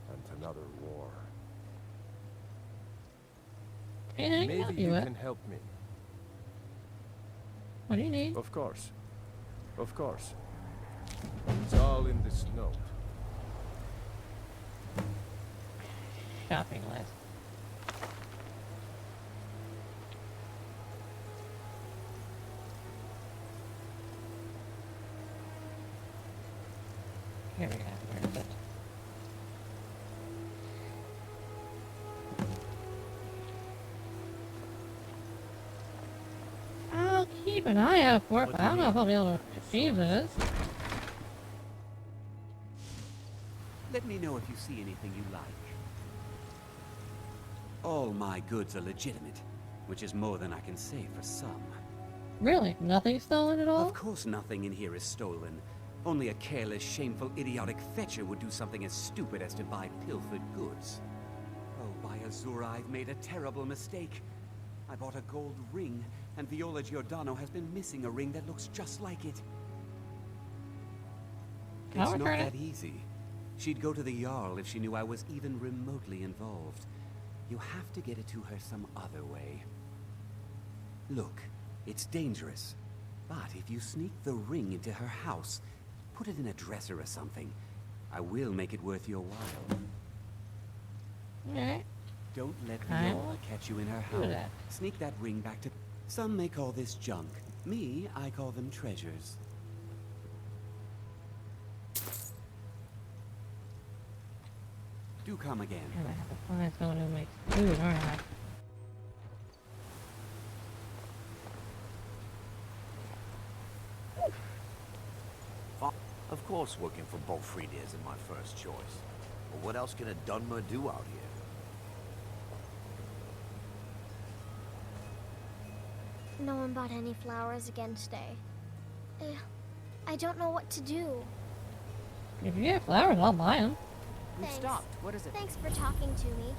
And another war. Maybe you can help me. What do you need? Of course. Of course. It's all in this note. Shopping list. Here we go. Where is it? I'll keep an eye out for it, but I don't know if I'll be able to achieve this. Let me know if you see anything you like. All my goods are legitimate, which is more than I can say for some. Really? Nothing stolen at all? Of course nothing in here is stolen. Only a careless, shameful, idiotic fetcher would do something as stupid as to buy pilfered goods. Oh, by Azura, I've made a terrible mistake. I bought a gold ring, and Viola Giordano has been missing a ring that looks just like it. It's not that easy. She'd go to the Jarl if she knew I was even remotely involved. You have to get it to her some other way. Look, it's dangerous. But if you sneak the ring into her house, put it in a dresser or something, I will make it worth your while. Alright. Don't let Viola catch you in her house. Sneak that ring back to... Some may call this junk. Me, I call them treasures. Do come again. I'm gonna have to find someone who makes food, aren't I? Of course working for Bolfrida isn't my first choice. But what else can a Dunmer do out here? No one bought any flowers again today. I don't know what to do. If you get flowers, I'll buy them. We've Thanks. stopped. What is it? Thanks for talking to me.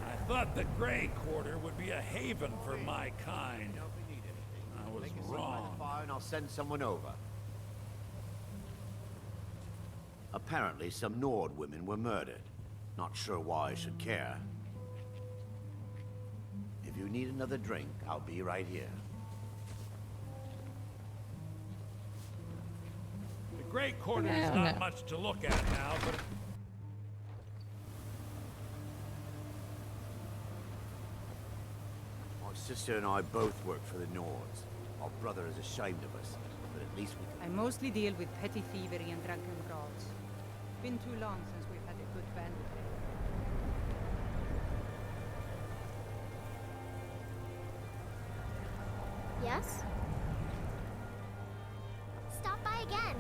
I thought the Grey Quarter would be a haven for my kind. I was wrong. Fire and I'll send someone over. Apparently, some Nord women were murdered. Not sure why I should care. If you need another drink, I'll be right here. The Grey Quarter is not much to look at now, but... My sister and I both work for the Nords. Our brother is ashamed of us, but at least we I mostly deal with petty thievery and drunken brawls. Been too long since we've had a good bandit raid. Yes? Stop by again.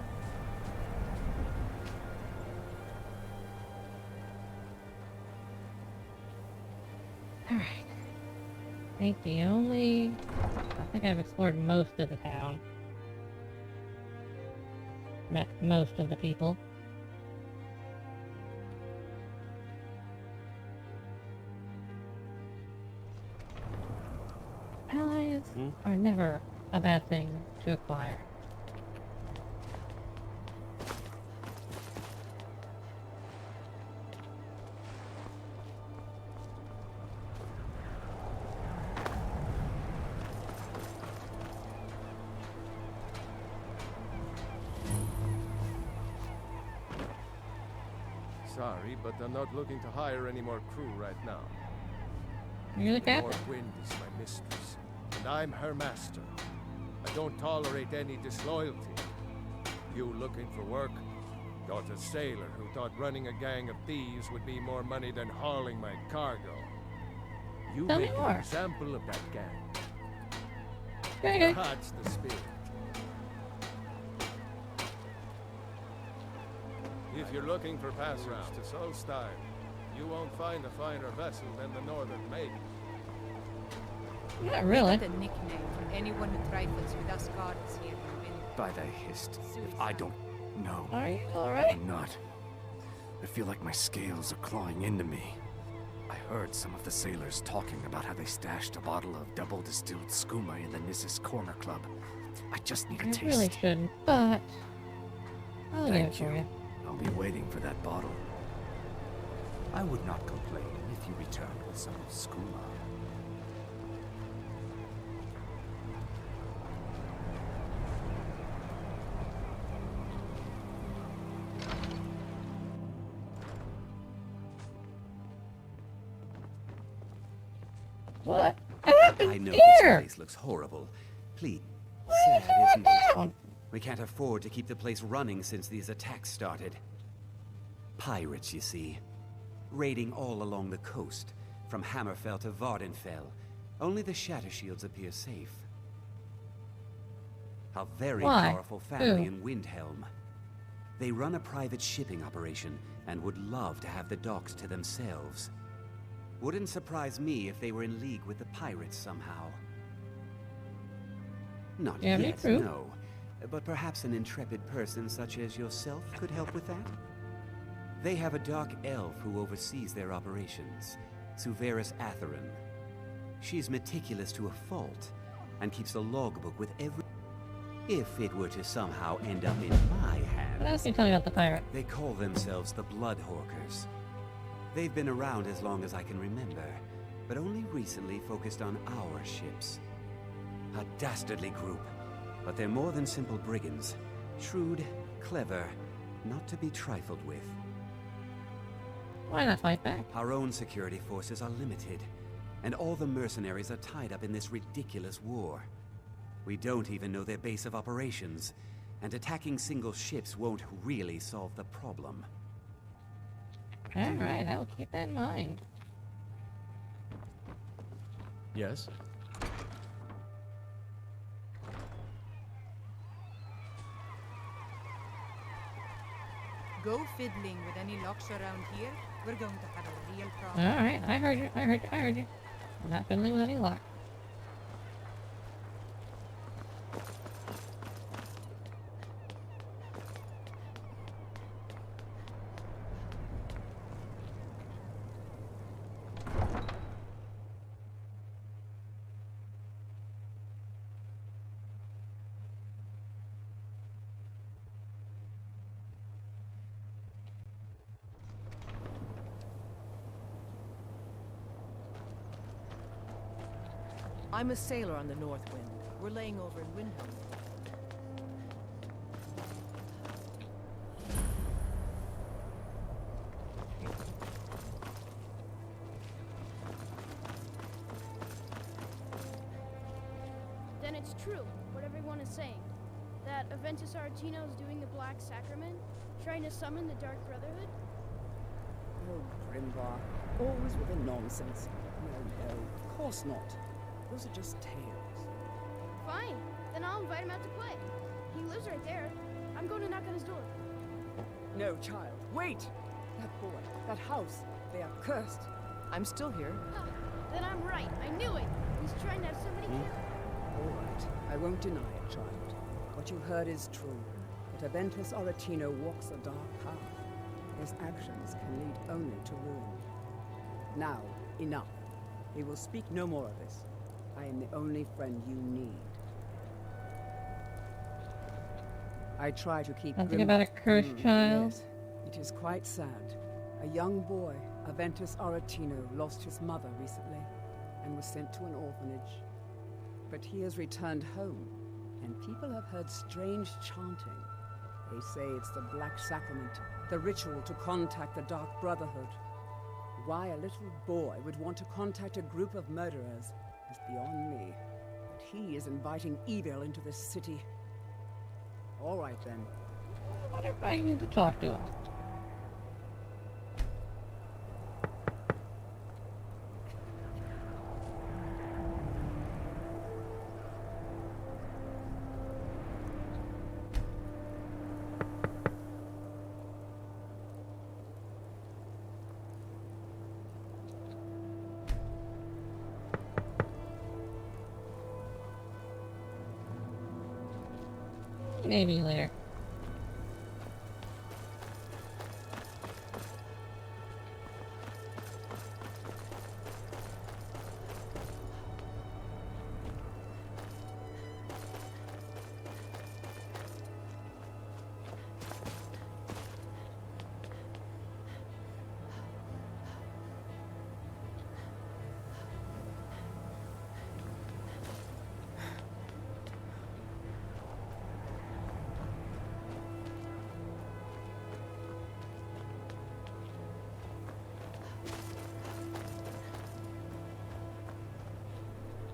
Alright. I think I've explored most of the town. Met most of the people. Allies are never a bad thing to acquire. Sorry, but I'm not looking to hire any more crew right now. You're the captain. Northwind is my mistress, and I'm her master. I don't tolerate any disloyalty. You looking for work? Got a sailor who thought running a gang of thieves would be more money than hauling my cargo. You Tell me make more. an example of that gang. Okay. That's the spirit. If you're looking for passage to Solstein, you won't find a finer vessel than the Northern Maiden. Not really. The nickname for anyone who trifles with us guards here in Wind. By the hist, if I don't know. Are you alright? I'm not. I feel like my scales are clawing into me. I heard some of the sailors talking about how they stashed a bottle of double distilled skooma in the Nissus Corner Club. I just need a taste. I really shouldn't, but I'll get it Thank for you. I'll be waiting for that bottle. I would not complain if you returned with some skooma. What happened I know here? this place looks horrible. Please. Sad, isn't it? We can't afford to keep the place running since these attacks started. Pirates, you see. Raiding all along the coast, from Hammerfell to Vardenfell. Only the Shattershields appear safe. A very Why? powerful family Who? in Windhelm. They run a private shipping operation and would love to have the docks to themselves. Wouldn't surprise me if they were in league with the pirates somehow. Not Yeah, me yet, too. no. But perhaps an intrepid person such as yourself could help with that? They have a dark elf who oversees their operations, Suveris Atherin. She's meticulous to a fault, and keeps a logbook with every... If it were to somehow end up in my hands... What else can you tell me about the pirate? They call themselves the Bloodhawkers. They've been around as long as I can remember, but only recently focused on our ships. A dastardly group, but they're more than simple brigands. Shrewd, clever, not to be trifled with. Why not fight back? Our own security forces are limited, and all the mercenaries are tied up in this ridiculous war. We don't even know their base of operations, and attacking single ships won't really solve the problem. Alright, I'll keep that in mind. Yes? Go fiddling with any locks around here. We're going to have a real problem. Alright, I heard you, I heard you, I heard you. I'm not fiddling with any luck. I'm a sailor on the North Wind. We're laying over in Windhelm. Then it's true, what everyone is saying. That Aventus Aretino is doing the Black Sacrament, trying to summon the Dark Brotherhood? Oh, Grimbar. Always with the nonsense. No, of course not. Those are just tales. Fine, then I'll invite him out to play. He lives right there. I'm going to knock on his door. No, child, wait! That boy, that house, they are cursed. I'm still here. Ah, then I'm right. I knew it. He's trying to have somebody killed. All right, I won't deny it, child. What you heard is true. But Aventus Aretino walks a dark path. His actions can lead only to ruin. Now, enough. We will speak no more of this. I am the only friend you need. I try to keep Something about a cursed child? Yes, it is quite sad. A young boy, Aventus Aretino, lost his mother recently and was sent to an orphanage. But he has returned home, and people have heard strange chanting. They say it's the Black Sacrament, the ritual to contact the Dark Brotherhood. Why a little boy would want to contact a group of murderers is beyond me. But he is inviting evil into this city. All right, then. What if I need to talk to him? Maybe later.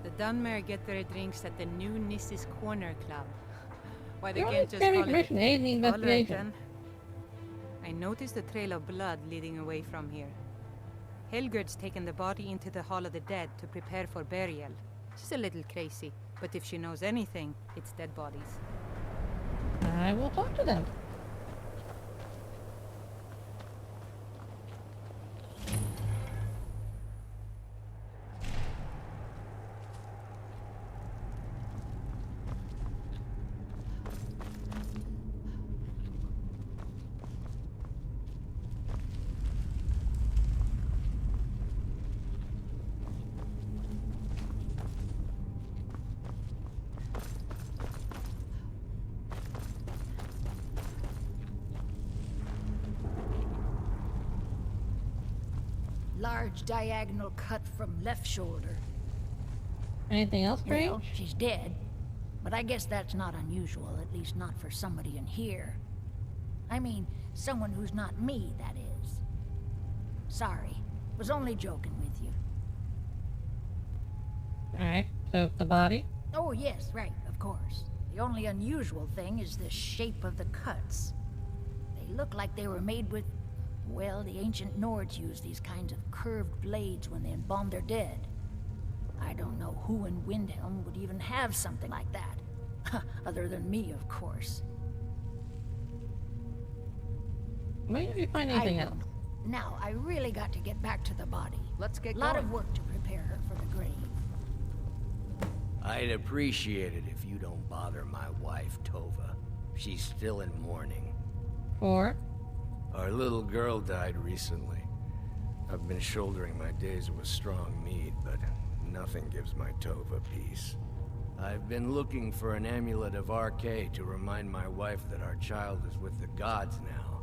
The Dunmer get their drinks at the new Nissa's Corner Club. Why they You're can't just only call it... mission aid in the All right, investigation. then. I noticed a trail of blood leading away from here. Helgerd's taken the body into the Hall of the Dead to prepare for burial. She's a little crazy, but if she knows anything, it's dead bodies. I will talk to them. Large diagonal cut from left shoulder. Anything else strange? Well, she's dead. But I guess that's not unusual, at least not for somebody in here. I mean, someone who's not me, that is. Sorry. Was only joking with you. Alright, so the body? Oh, yes, right, of course. The only unusual thing is the shape of the cuts. They look like they were made with... Well, the ancient Nords used these kinds of curved blades when they embalmed their dead. I don't know who in Windhelm would even have something like that. Other than me, of course. Maybe if you find anything else. Now, I really got to get back to the body. Let's get going. A lot going. of work to prepare her for the grave. I'd appreciate it if you don't bother my wife, Tova. She's still in mourning. Or? Our little girl died recently. I've been shouldering my days with strong mead, but nothing gives my Tova peace. I've been looking for an amulet of RK to remind my wife that our child is with the gods now,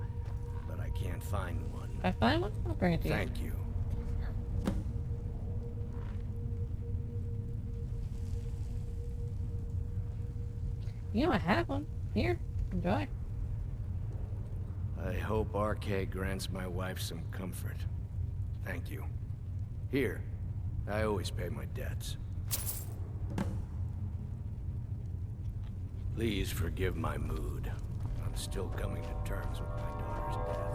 but I can't find one. If I find one, I'll bring it to you. Thank you. You know, I have one. Here, enjoy. I hope RK grants my wife some comfort. Thank you. Here, I always pay my debts. Please forgive my mood. I'm still coming to terms with my daughter's death.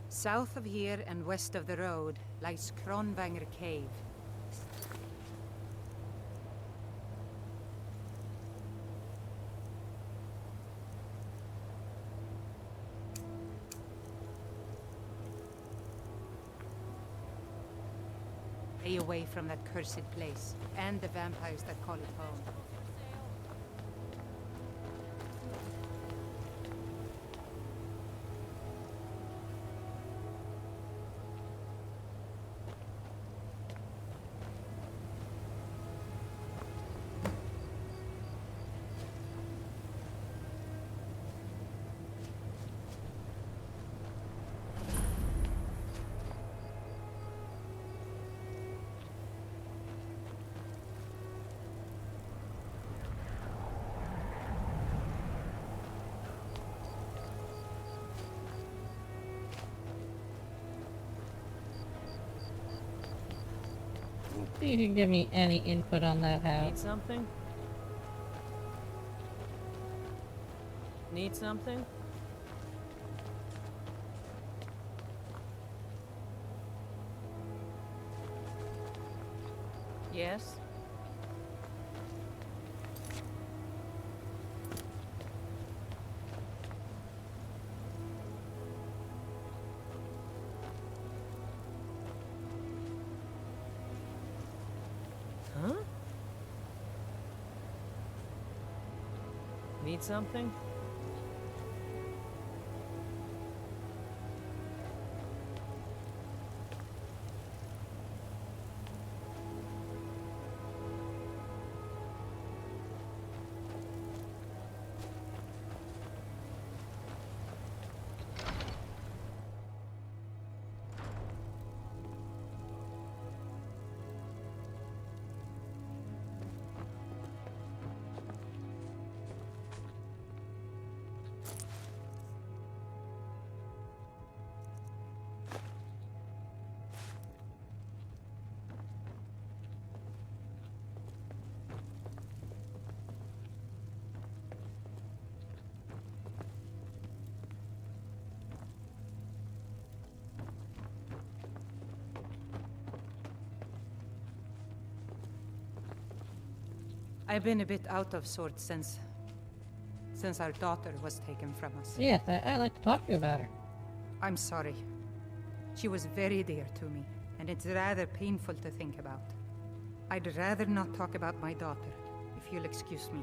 South of here and west of the road lies Kronvanger Cave. Stay away from that cursed place, and the vampires that call it home. See if you can give me any input on that house. Need something? Need something? Yes? Huh? Need something? I've been a bit out of sorts since our daughter was taken from us. Yes, I'd like to talk to you about her. I'm sorry. She was very dear to me, and it's rather painful to think about. I'd rather not talk about my daughter, if you'll excuse me.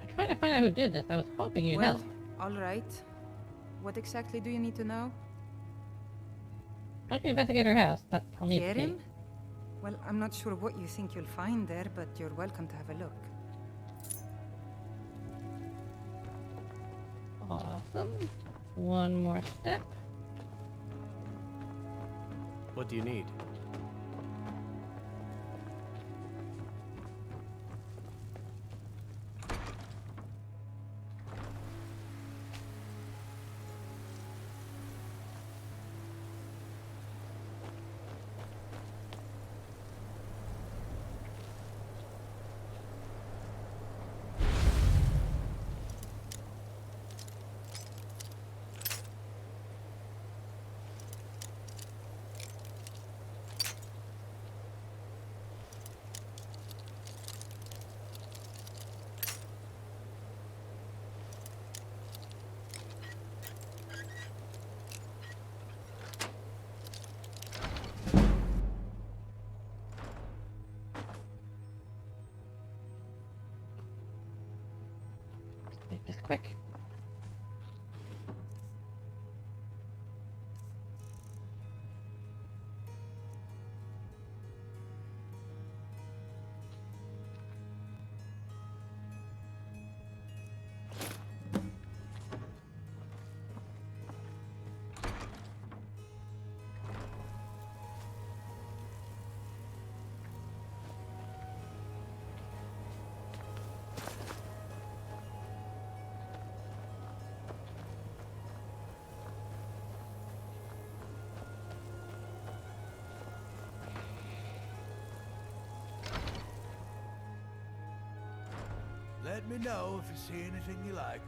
I'm trying to find out who did this. I was hoping you'd help. All right. What exactly do you need to know? How can you investigate her house? I'll need to see. Kerim? Well, I'm not sure what you think you'll find there, but you're welcome to have a look. Awesome. One more step. What do you need? this quick. Let me know if you see anything you like.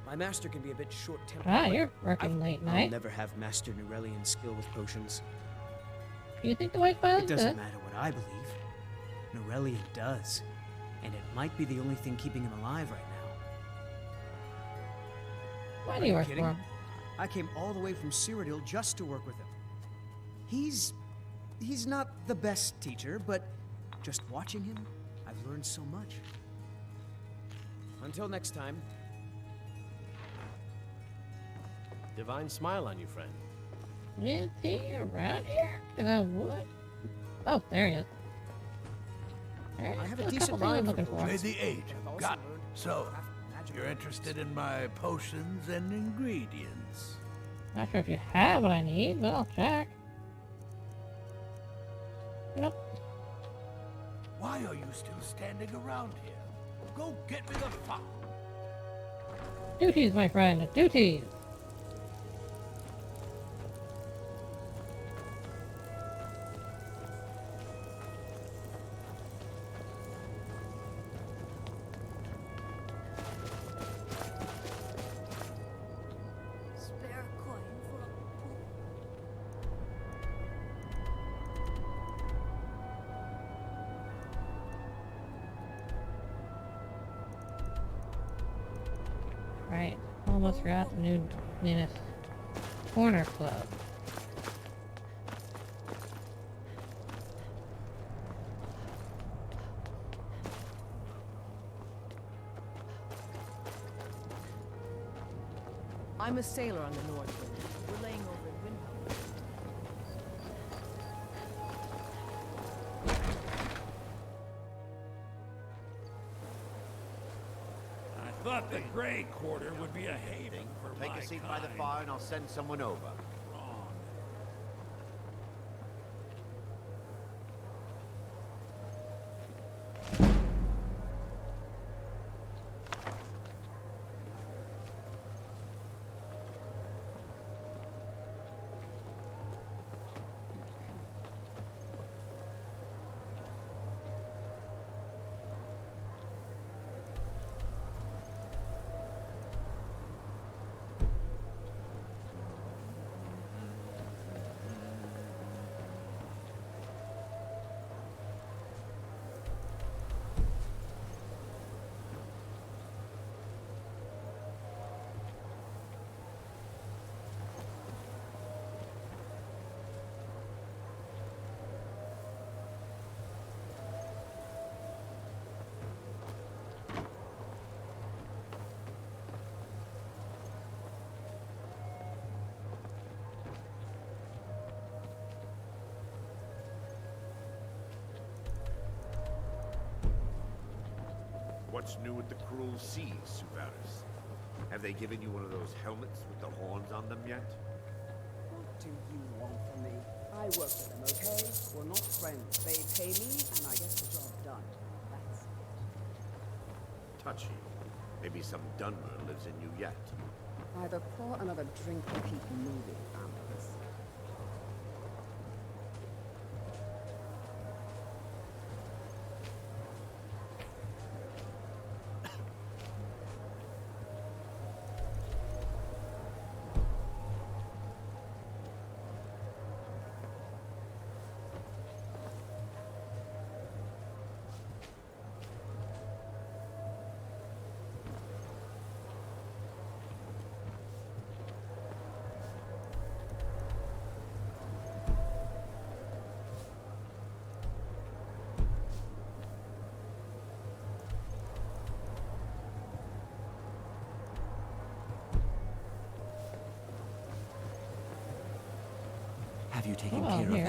My master can be a bit short-tempered. Ah, but you're working late I'll night. never have mastered Nurelian skill with potions. You think the white violence It doesn't good? matter what I believe. Nurelian does. And it might be the only thing keeping him alive right now. Why Are do you you work kidding? for him? I came all the way from Cyrodiil just to work with him. He's not the best teacher, but just watching him, I've learned so much. Until next time. Divine smile on you, friend. Is he around here? Cause I would. Oh, there he is. There's I have a couple decent things I'm mind for looking for. potions. May the 8. I've also Got learned so. magic You're interested in my potions and ingredients. Not sure if you have what I need, but I'll check. Nope. Why are you still standing around here? Go get me the fountain. Duties, my friend. Duties. Spare a coin for a Right. Almost forgot the new Venus Corner Club. I'm a sailor on the North Wind. We're laying over in Windhelm. I thought the Grey Quarter would be a haven for Take my a seat kind. by the fire and I'll send someone over. Wrong. What's new with the cruel seas, Suvaris? Have they given you one of those helmets with the horns on them yet? What do you want from me? I work with them, okay? We're not friends. They pay me, and I get the job done. That's it. Touchy. Maybe some Dunmer lives in you yet. Either pour another drink or keep moving, Ambers. you taking Oh, care of here.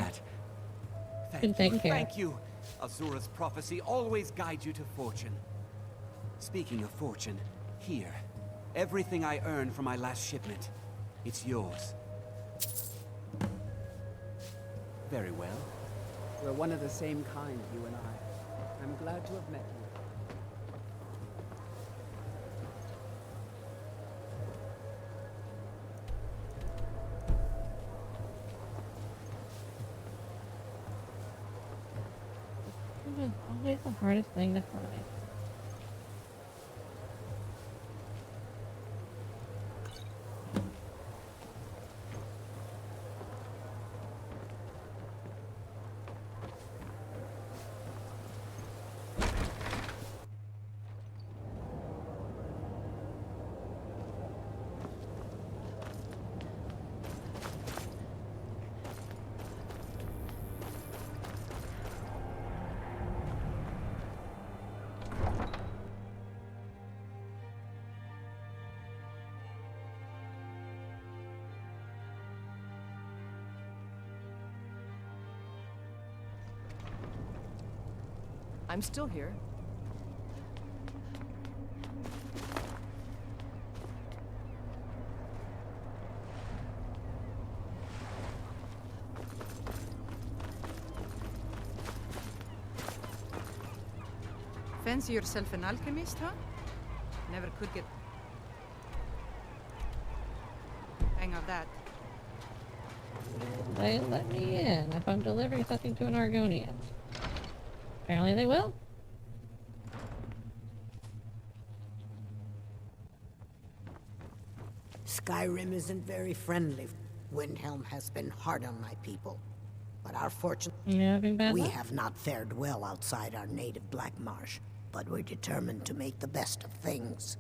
that. Been taken care of. Thank you. Azura's prophecy always guides you to fortune. Speaking of fortune, here. Everything I earned from my last shipment. It's yours. Very well. We're one of the same kind, you and I. I'm glad to have met you. It is always the hardest thing to find. I'm still here. Fancy yourself an alchemist, huh? Never could get hang of that. They let me in if I'm delivering something to an Argonian. Apparently they will. Skyrim isn't very friendly. Windhelm has been hard on my people. But our fortune... Yeah, been bad we luck? have not fared well outside our native Black Marsh, but we're determined to make the best of things.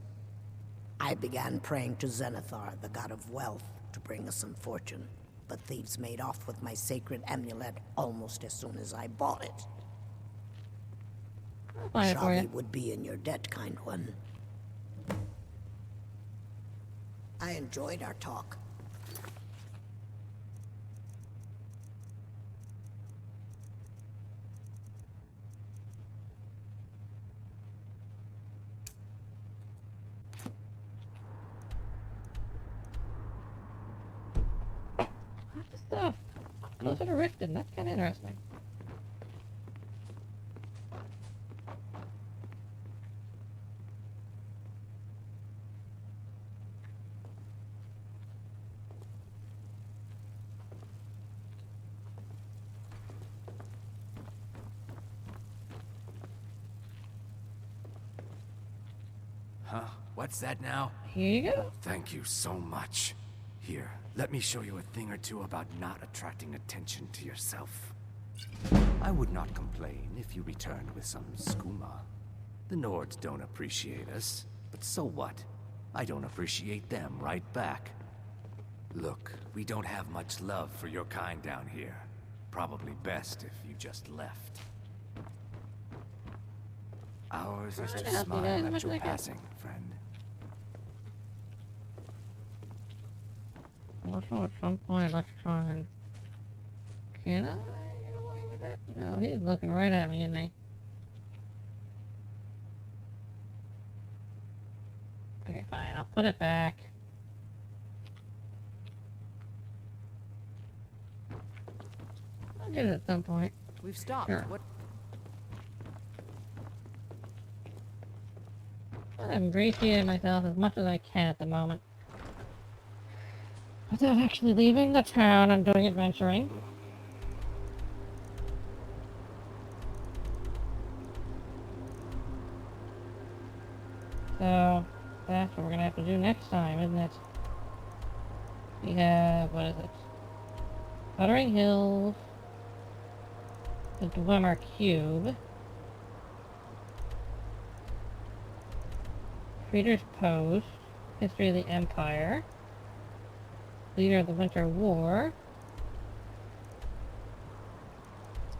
I began praying to Zenithar, the god of wealth, to bring us some fortune. But thieves made off with my sacred amulet almost as soon as I bought it. I'll buy it for Shavi you. would be in your debt, kind one. I enjoyed our talk. Lots of stuff. Closer to Riften. That's kind of interesting. Huh? What's that now? Here you go. Thank you so much. Here, let me show you a thing or two about not attracting attention to yourself. I would not complain if you returned with some skooma. The Nords don't appreciate us, but so what? I don't appreciate them right back. Look, we don't have much love for your kind down here. Probably best if you just left. Ours is to smile at your passing, friend. Also, at some point, let's try and... Can I get away with it? No, he's looking right at me, isn't he? Okay, fine. I'll put it back. I'll get it at some point. We've stopped. Sure. What? I'm ingratiating myself as much as I can at the moment. Without actually leaving the town and doing adventuring. So, that's what we're gonna have to do next time, isn't it? We have, what is it? Puttering Hills, the Dwemer Cube, Reader's Post, History of the Empire, Leader of the Winter War,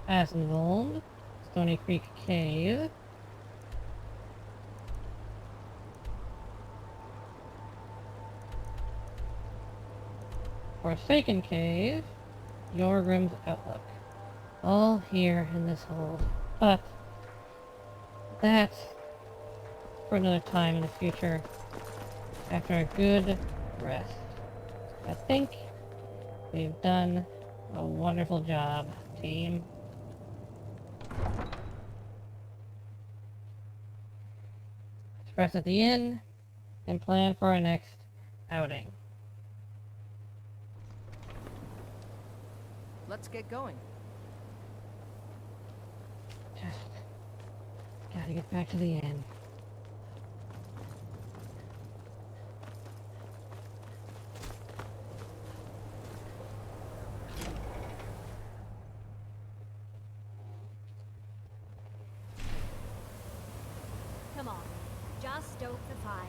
Assenvold, Stony Creek Cave, Forsaken Cave, Yorgrim's outlook. All here in this hold. But that's for another time in the future. After a good rest. I think we've done a wonderful job, team. Let's rest at the inn and plan for our next outing. Let's get going. Just gotta get back to the inn. Come on, just stoke the fire,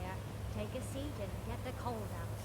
take a seat, and get the cold out.